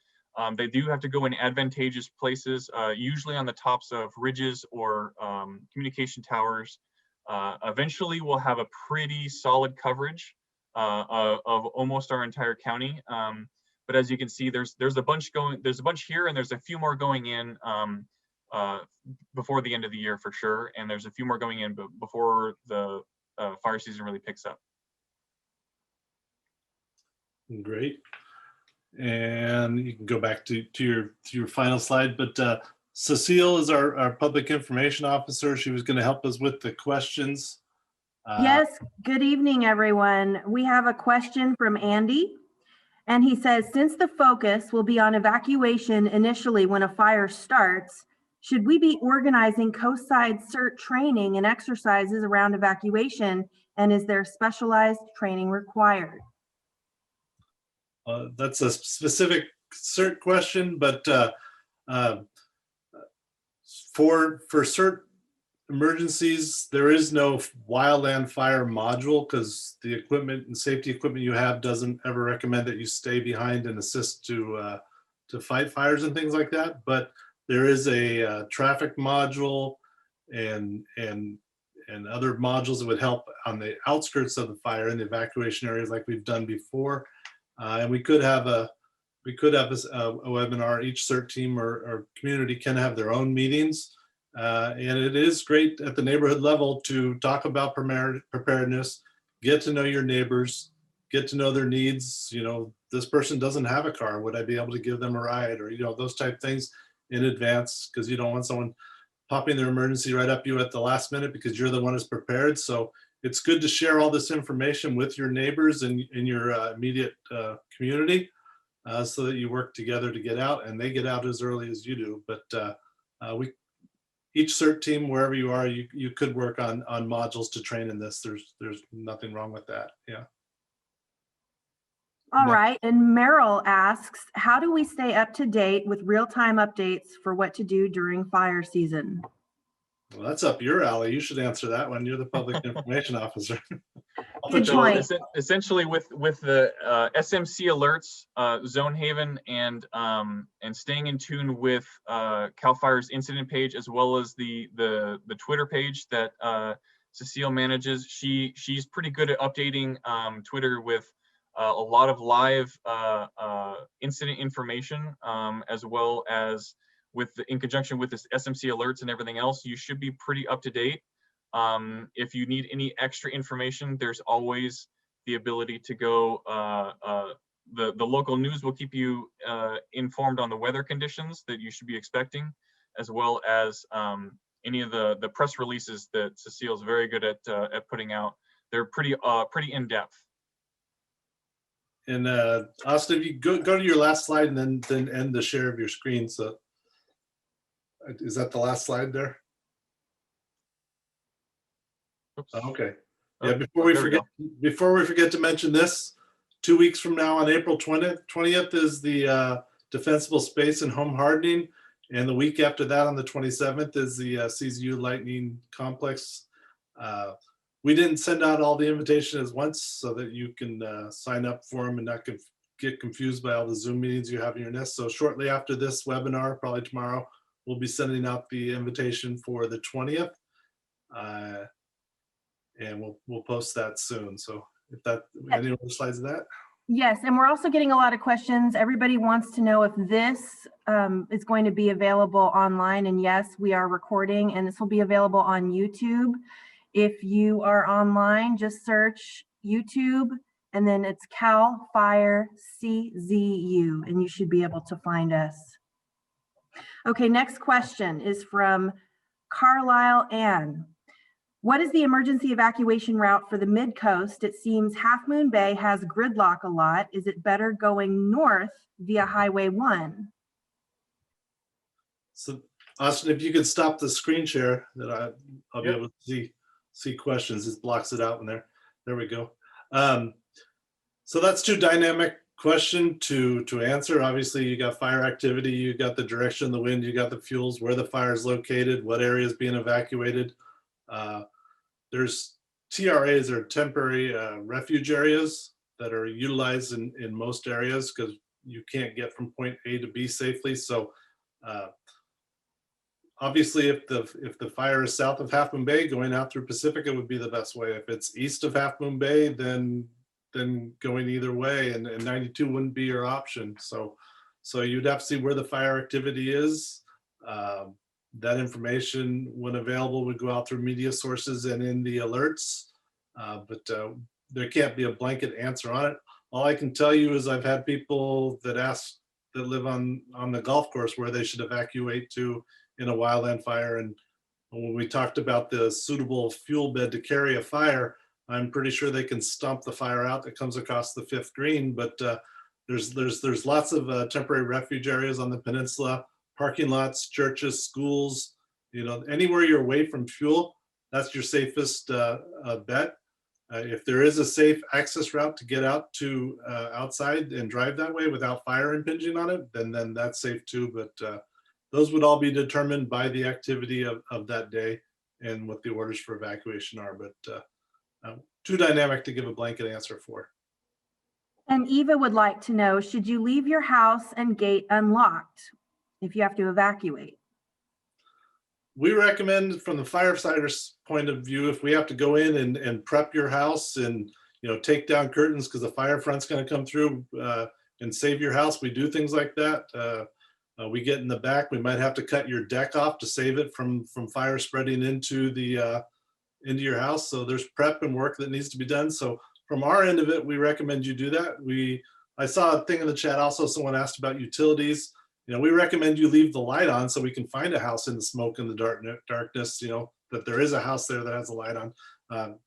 They do have to go in advantageous places, usually on the tops of ridges or communication towers. Eventually, we'll have a pretty solid coverage of almost our entire county. But as you can see, there's a bunch here, and there's a few more going in before the end of the year for sure, and there's a few more going in before the fire season really picks up.
Great. And you can go back to your final slide, but Cecile is our public information officer. She was going to help us with the questions.
Yes, good evening, everyone. We have a question from Andy, and he says, since the focus will be on evacuation initially when a fire starts, should we be organizing coast-side CERT training and exercises around evacuation, and is there specialized training required?
That's a specific CERT question, but for CERT emergencies, there is no wildland fire module because the equipment and safety equipment you have doesn't ever recommend that you stay behind and assist to fight fires and things like that. But there is a traffic module and other modules that would help on the outskirts of the fire in the evacuation areas like we've done before. And we could have a webinar. Each CERT team or community can have their own meetings. And it is great at the neighborhood level to talk about preparedness, get to know your neighbors, get to know their needs. You know, this person doesn't have a car. Would I be able to give them a ride? Or, you know, those type of things in advance, because you don't want someone popping their emergency right up you at the last minute because you're the one who's prepared. So it's good to share all this information with your neighbors and in your immediate community so that you work together to get out, and they get out as early as you do. But each CERT team, wherever you are, you could work on modules to train in this. There's nothing wrong with that. Yeah.
All right. And Merrill asks, how do we stay up to date with real-time updates for what to do during fire season?
Well, that's up your alley. You should answer that one. You're the public information officer.
Good
So
point.
essentially with the SMC alerts, Zonehaven and staying in tune with CAL FIRE's incident page, as well as the Twitter page that Cecile manages. She's pretty good at updating Twitter with a lot of live incident information, as well as in conjunction with this SMC alerts and everything else. You should be pretty up to date. If you need any extra information, there's always the ability to go, the local news will keep you informed on the weather conditions that you should be expecting, as well as any of the press releases that Cecile's very good at putting out. They're pretty in-depth.
And Austin, if you go to your last slide and then end the share of your screen. So is that the last slide there?
Oops.
Okay.
Oh,
Yeah, before we forget to mention this, 2 weeks from now on April 20th is the defensible space and home hardening. And the week after that on the 27th is the CZU Lightning Complex. We didn't send out all the invitations once so that you can sign up for them and not get confused by all the Zoom meetings you have in your nest. So shortly after this webinar, probably tomorrow, we'll be sending out the invitation for the 20th. And we'll post that soon. So if that, any other slides of that?
Yes, and we're also getting a lot of questions. Everybody wants to know if this is going to be available online. And yes, we are recording, and this will be available on YouTube. If you are online, just search YouTube, and then it's CAL FIRE CZU, and you should be able to find us. Okay, next question is from Carlisle Ann. What is the emergency evacuation route for the mid-coast? It seems Half Moon Bay has gridlock a lot. Is it better going north via Highway 1?
So Austin, if you could stop the screen share, that I'll be able to see questions. It blocks it out in there. There we go. So that's too dynamic question to answer. Obviously, you got fire activity, you got the direction of the wind, you got the fuels, where the fire is located, what area is being evacuated. There's TRAs, or temporary refuge areas, that are utilized in most areas because you can't get from point A to B safely. So obviously, if the fire is south of Half Moon Bay, going out through Pacifica would be the best way. If it's east of Half Moon Bay, then going either way, and 92 wouldn't be your option. So you'd have to see where the fire activity is. That information, when available, would go out through media sources and in the alerts, but there can't be a blanket answer on it. All I can tell you is I've had people that live on the golf course where they should evacuate to in a wildland fire. And when we talked about the suitable fuel bed to carry a fire, I'm pretty sure they can stomp the fire out that comes across the 5th green. But there's lots of temporary refuge areas on the peninsula. Parking lots, churches, schools, anywhere you're away from fuel, that's your safest bet. If there is a safe access route to get out to outside and drive that way without fire impinging on it, then that's safe too. But those would all be determined by the activity of that day and what the orders for evacuation are, but too dynamic to give a blanket answer for.
And Eva would like to know, should you leave your house and gate unlocked if you have to evacuate?
We recommend, from the firefighter's point of view, if we have to go in and prep your house and, you know, take down curtains because the fire front's going to come through and save your house, we do things like that. We get in the back. We might have to cut your deck off to save it from fire spreading into into your house. So there's prep and work that needs to be done. So from our end of it, we recommend you do that. I saw a thing in the chat also, someone asked about utilities. You know, we recommend you leave the light on so we can find a house in the smoke and the darkness, you know, that there is a house there that has a light on.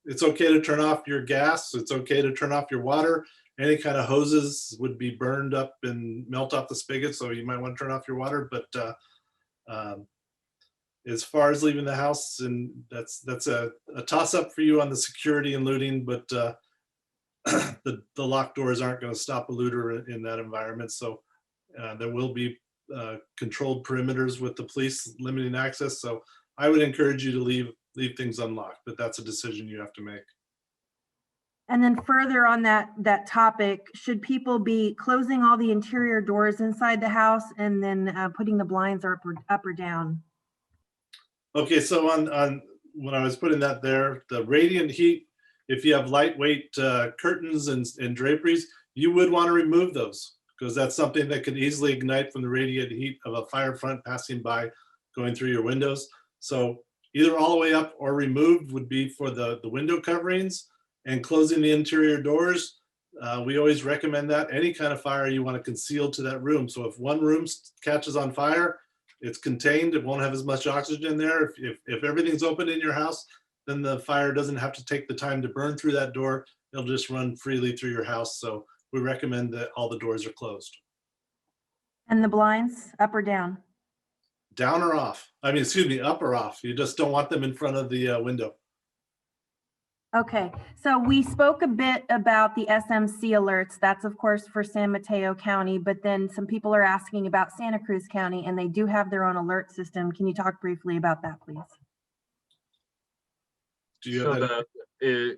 It's okay to turn off your gas. It's okay to turn off your water. Any kind of hoses would be burned up and melt off the spigot, so you might want to turn off your water. But as far as leaving the house, and that's a toss up for you on the security and looting, but the locked doors aren't going to stop a looter in that environment. So there will be controlled perimeters with the police limiting access. So I would encourage you to leave things unlocked, but that's a decision you have to make.
And then further on that topic, should people be closing all the interior doors inside the house and then putting the blinds up or down?
Okay, so on when I was putting that there, the radiant heat, if you have lightweight curtains and draperies, you would want to remove those because that's something that could easily ignite from the radiant heat of a fire front passing by, going through your windows. So either all the way up or removed would be for the window coverings. And closing the interior doors, we always recommend that. Any kind of fire you want to conceal to that room. So if one room catches on fire, it's contained, it won't have as much oxygen in there. If everything's open in your house, then the fire doesn't have to take the time to burn through that door. It'll just run freely through your house. So we recommend that all the doors are closed.
And the blinds up or down?
Down or off. I mean, excuse me, up or off. You just don't want them in front of the window.
Okay, so we spoke a bit about the SMC alerts. That's of course for San Mateo County, but then some people are asking about Santa Cruz County and they do have their own alert system. Can you talk briefly about that, please?
Do you have
So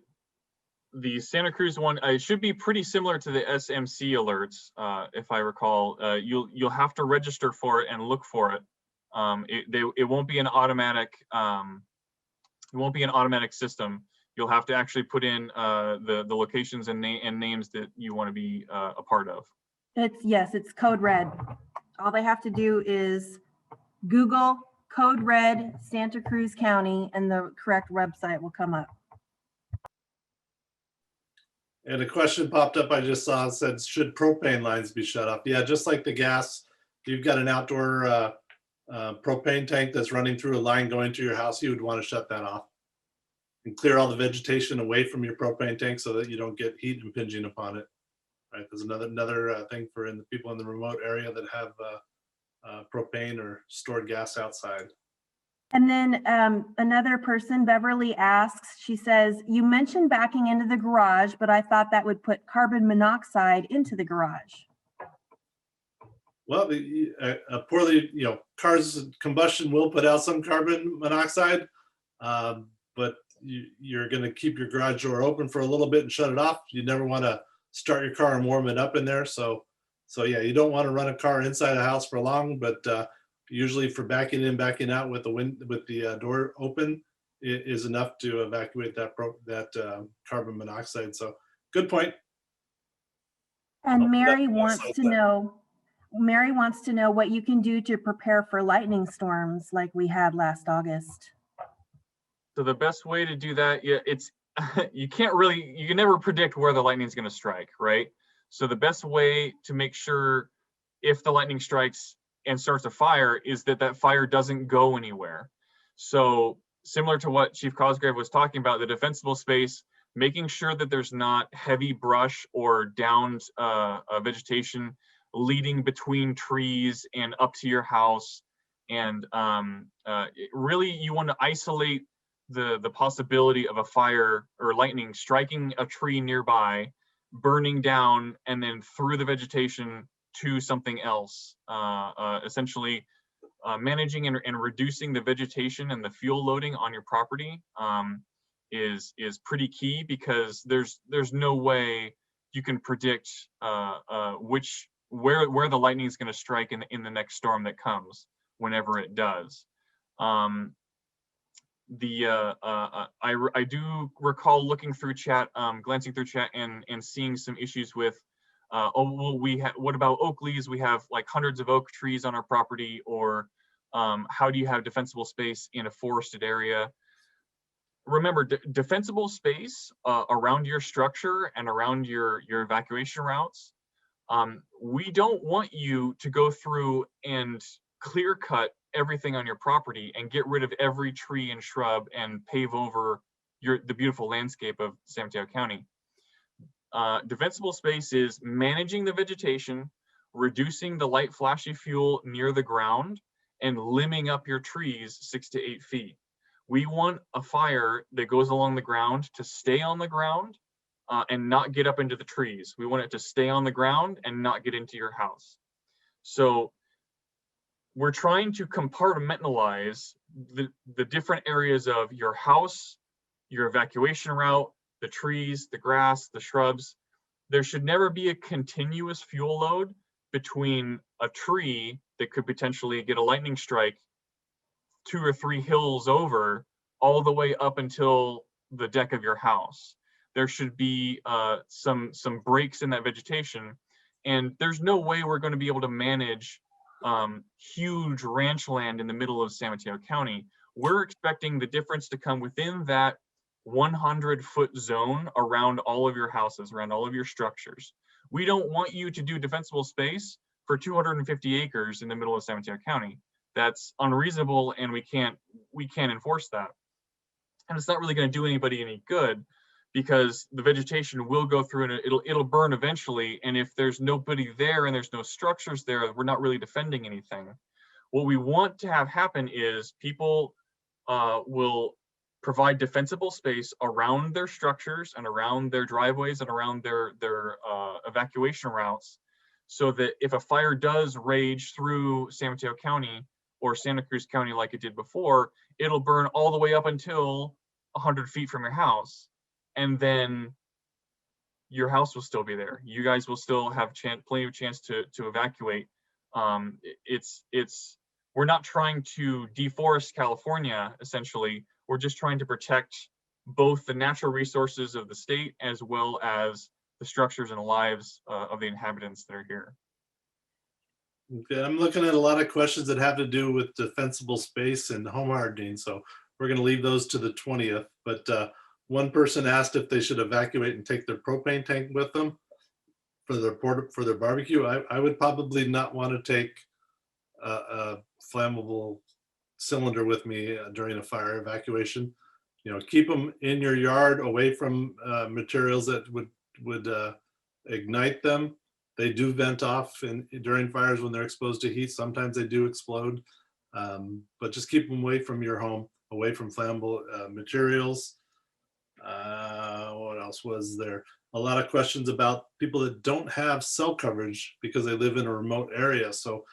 the Santa Cruz one should be pretty similar to the SMC alerts, if I recall. You'll have to register for it and look for it. It won't be an automatic. It won't be an automatic system. You'll have to actually put in the locations and names that you want to be a part of.
It's code red. All they have to do is Google code red Santa Cruz County and the correct website will come up.
And a question popped up I just saw, said, should propane lines be shut off? Yeah, just like the gas, you've got an outdoor propane tank that's running through a line going to your house, you would want to shut that off and clear all the vegetation away from your propane tank so that you don't get heat impinging upon it. Right, there's another thing for the people in the remote area that have propane or stored gas outside.
And then another person, Beverly, asks, she says, you mentioned backing into the garage, but I thought that would put carbon monoxide into the garage.
Well, poorly, cars combustion will put out some carbon monoxide, but you're going to keep your garage door open for a little bit and shut it off. You never want to start your car and warm it up in there. So yeah, you don't want to run a car inside a house for long, but usually for backing in, backing out with the door open is enough to evacuate that carbon monoxide. So good point.
And Mary wants to know what you can do to prepare for lightning storms like we had last August.
So the best way to do that, you can never predict where the lightning is going to strike, right? So the best way to make sure if the lightning strikes and starts a fire is that fire doesn't go anywhere. So similar to what Chief Cosgrave was talking about, the defensible space, making sure that there's not heavy brush or downed vegetation leading between trees and up to your house. And really you want to isolate the possibility of a fire or lightning striking a tree nearby, burning down, and then through the vegetation to something else. Essentially, managing and reducing the vegetation and the fuel loading on your property is pretty key, because there's no way you can predict where the lightning is going to strike in the next storm that comes, whenever it does. I do recall looking through chat, glancing through chat, and seeing some issues with, what about oak leaves? We have like hundreds of oak trees on our property, or how do you have defensible space in a forested area? Remember, defensible space around your structure and around your evacuation routes. We don't want you to go through and clear cut everything on your property and get rid of every tree and shrub and pave over the beautiful landscape of San Mateo County. Defensible space is managing the vegetation, reducing the light flashy fuel near the ground, and limbing up your trees 6 to 8 feet. We want a fire that goes along the ground to stay on the ground and not get up into the trees. We want it to stay on the ground and not get into your house. So we're trying to compartmentalize the different areas of your house, your evacuation route, the trees, the grass, the shrubs. There should never be a continuous fuel load between a tree that could potentially get a lightning strike 2 or 3 hills over, all the way up until the deck of your house. There should be some breaks in that vegetation, and there's no way we're going to be able to manage huge ranch land in the middle of San Mateo County. We're expecting the difference to come within that 100-foot zone around all of your houses, around all of your structures. We don't want you to do defensible space for 250 acres in the middle of San Mateo County. That's unreasonable, and we can't enforce that. And it's not really going to do anybody any good, because the vegetation will go through and it'll burn eventually. And if there's nobody there and there's no structures there, we're not really defending anything. What we want to have happen is people will provide defensible space around their structures and around their driveways and around their evacuation routes, so that if a fire does rage through San Mateo County or Santa Cruz County like it did before, it'll burn all the way up until 100 feet from your house. And then your house will still be there. You guys will still have plenty of chance to evacuate. We're not trying to deforest California, essentially. We're just trying to protect both the natural resources of the state as well as the structures and lives of the inhabitants that are here.
Okay, I'm looking at a lot of questions that have to do with defensible space and home hardening, so we're going to leave those to the 20th. But one person asked if they should evacuate and take their propane tank with them for their barbecue. I would probably not want to take a flammable cylinder with me during a fire evacuation. You know, keep them in your yard, away from materials that would ignite them. They do vent off during fires when they're exposed to heat. Sometimes they do explode, but just keep them away from your home, away from flammable materials. What else was there? A lot of questions about people that don't have cell coverage because they live in a remote area. So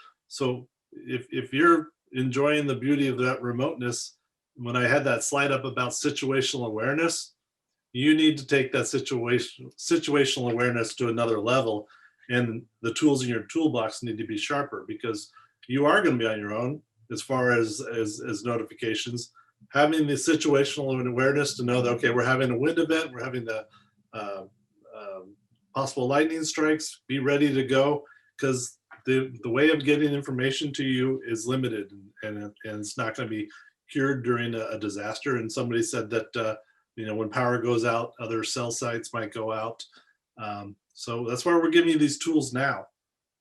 if you're enjoying the beauty of that remoteness, when I had that slide up about situational awareness, you need to take that situational awareness to another level, and the tools in your toolbox need to be sharper, because you are going to be on your own as far as notifications. Having the situational awareness to know that, okay, we're having a wind event, we're having the possible lightning strikes, be ready to go, because the way of getting information to you is limited, and it's not going to be cured during a disaster. And somebody said that when power goes out, other cell sites might go out. So that's why we're giving you these tools now,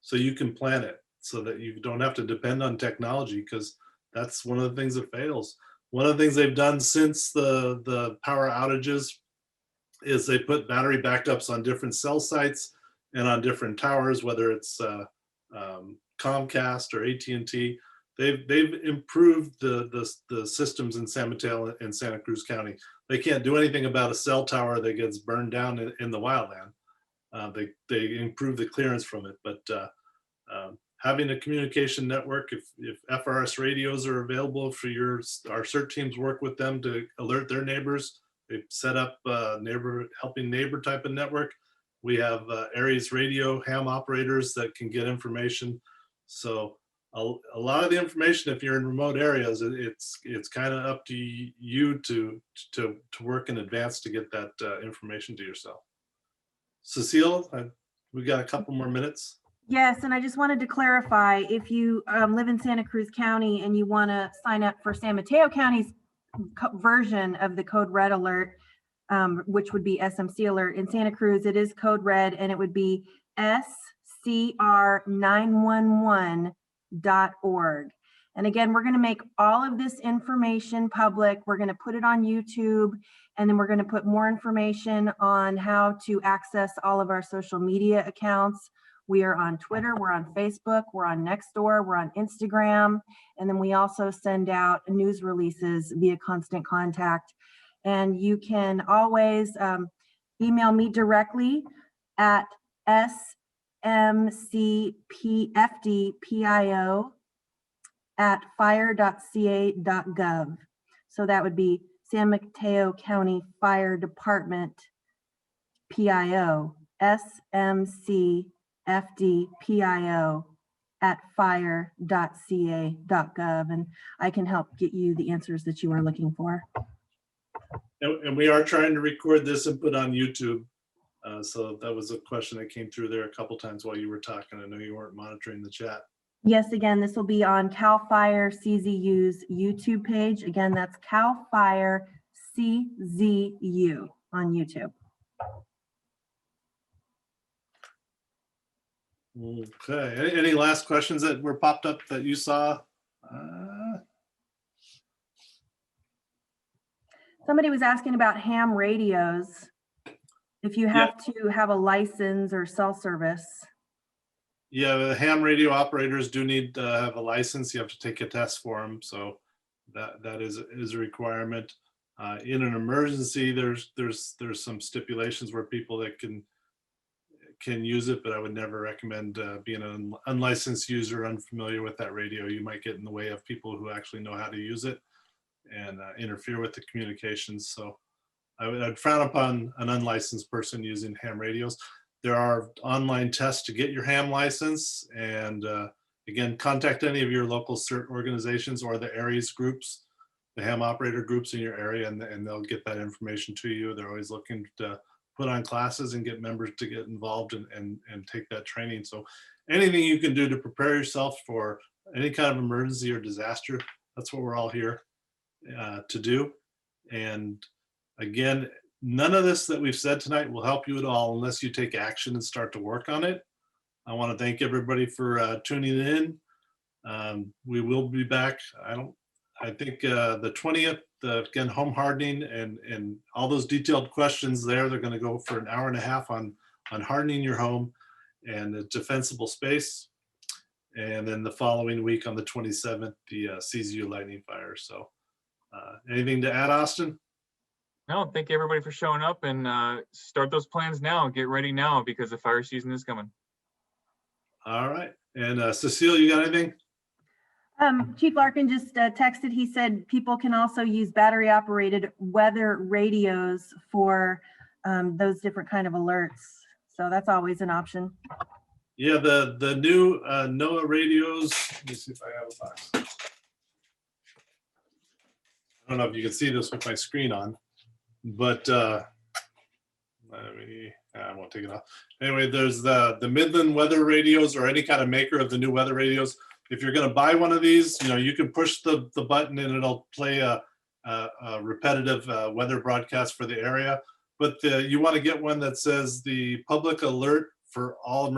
so you can plan it, so that you don't have to depend on technology, because that's one of the things that fails. One of the things they've done since the power outages is they put battery backups on different cell sites and on different towers, whether it's Comcast or AT&T. They've improved the systems in San Mateo and Santa Cruz County. They can't do anything about a cell tower that gets burned down in the wildland. They improve the clearance from it, but having a communication network, if FRS radios are available for our CERT teams, work with them to alert their neighbors. They've set up helping neighbor type of network. We have Aries radio ham operators that can get information. So a lot of the information, if you're in remote areas, it's kind of up to you to work in advance to get that information to yourself. Cecile, we got a couple more minutes.
Yes, and I just wanted to clarify, if you live in Santa Cruz County and you want to sign up for San Mateo County's version of the Code Red Alert, which would be SMC Alert, in Santa Cruz, it is Code Red, and it would be scr911.org. And again, we're going to make all of this information public. We're going to put it on YouTube, and then we're going to put more information on how to access all of our social media accounts. We are on Twitter, we're on Facebook, we're on Nextdoor, we're on Instagram, and then we also send out news releases via Constant Contact. And you can always email me directly at smcpfdpio@fire.ca.gov. So that would be San Mateo County Fire Department, PIO, smcfdpio@fire.ca.gov, and I can help get you the answers that you are looking for.
And we are trying to record this and put on YouTube. So that was a question that came through there a couple times while you were talking. I know you weren't monitoring the chat.
Yes, again, this will be on CAL FIRE CZU's YouTube page. Again, that's CAL FIRE CZU on YouTube.
Okay, any last questions that were popped up that you saw?
Somebody was asking about ham radios. If you have to have a license or cell service.
Yeah, the ham radio operators do need to have a license. You have to take a test for them. So that is a requirement. In an emergency, there's some stipulations where people that can use it, but I would never recommend being an unlicensed user, unfamiliar with that radio. You might get in the way of people who actually know how to use it and interfere with the communications. So I'd frown upon an unlicensed person using ham radios. There are online tests to get your ham license, and again, contact any of your local CERT organizations or the Aries groups, the ham operator groups in your area, and they'll get that information to you. They're always looking to put on classes and get members to get involved and take that training. So anything you can do to prepare yourself for any kind of emergency or disaster, that's what we're all here to do. And again, none of this that we've said tonight will help you at all unless you take action and start to work on it. I want to thank everybody for tuning in. We will be back. I think the 20th, again, home hardening and all those detailed questions there, they're going to go for an hour and a half on hardening your home and a defensible space. And then the following week on the 27th, the CZU lightning fire. So anything to add, Austin?
No, thank you everybody for showing up, and start those plans now. Get ready now because the fire season is coming.
All right. And Cecile, you got anything?
Chief Larkin just texted. He said people can also use battery operated weather radios for those different kind of alerts. So that's always an option.
Yeah, the new NOAA radios. Let me see if I have a box. I don't know if you can see this with my screen on, but I won't take it off. Anyway, there's the Midland weather radios, or any kind of maker of the new weather radios. If you're going to buy one of these, you can push the button and it'll play a repetitive weather broadcast for the area. But you want to get one that says the public alert for all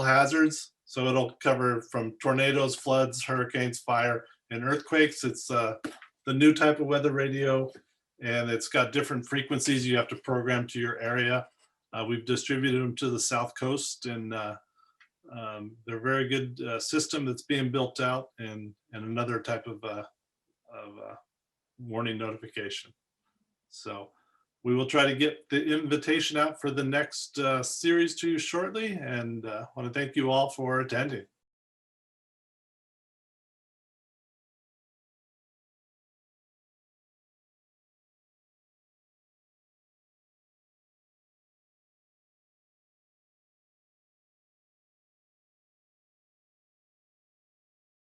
hazards. So it'll cover from tornadoes, floods, hurricanes, fire, and earthquakes. It's the new type of weather radio, and it's got different frequencies you have to program to your area. We've distributed them to the South Coast, and they're a very good system that's being built out, and another type of warning notification. So We will try to get the invitation out for the next series to you shortly, and want to thank you all for attending.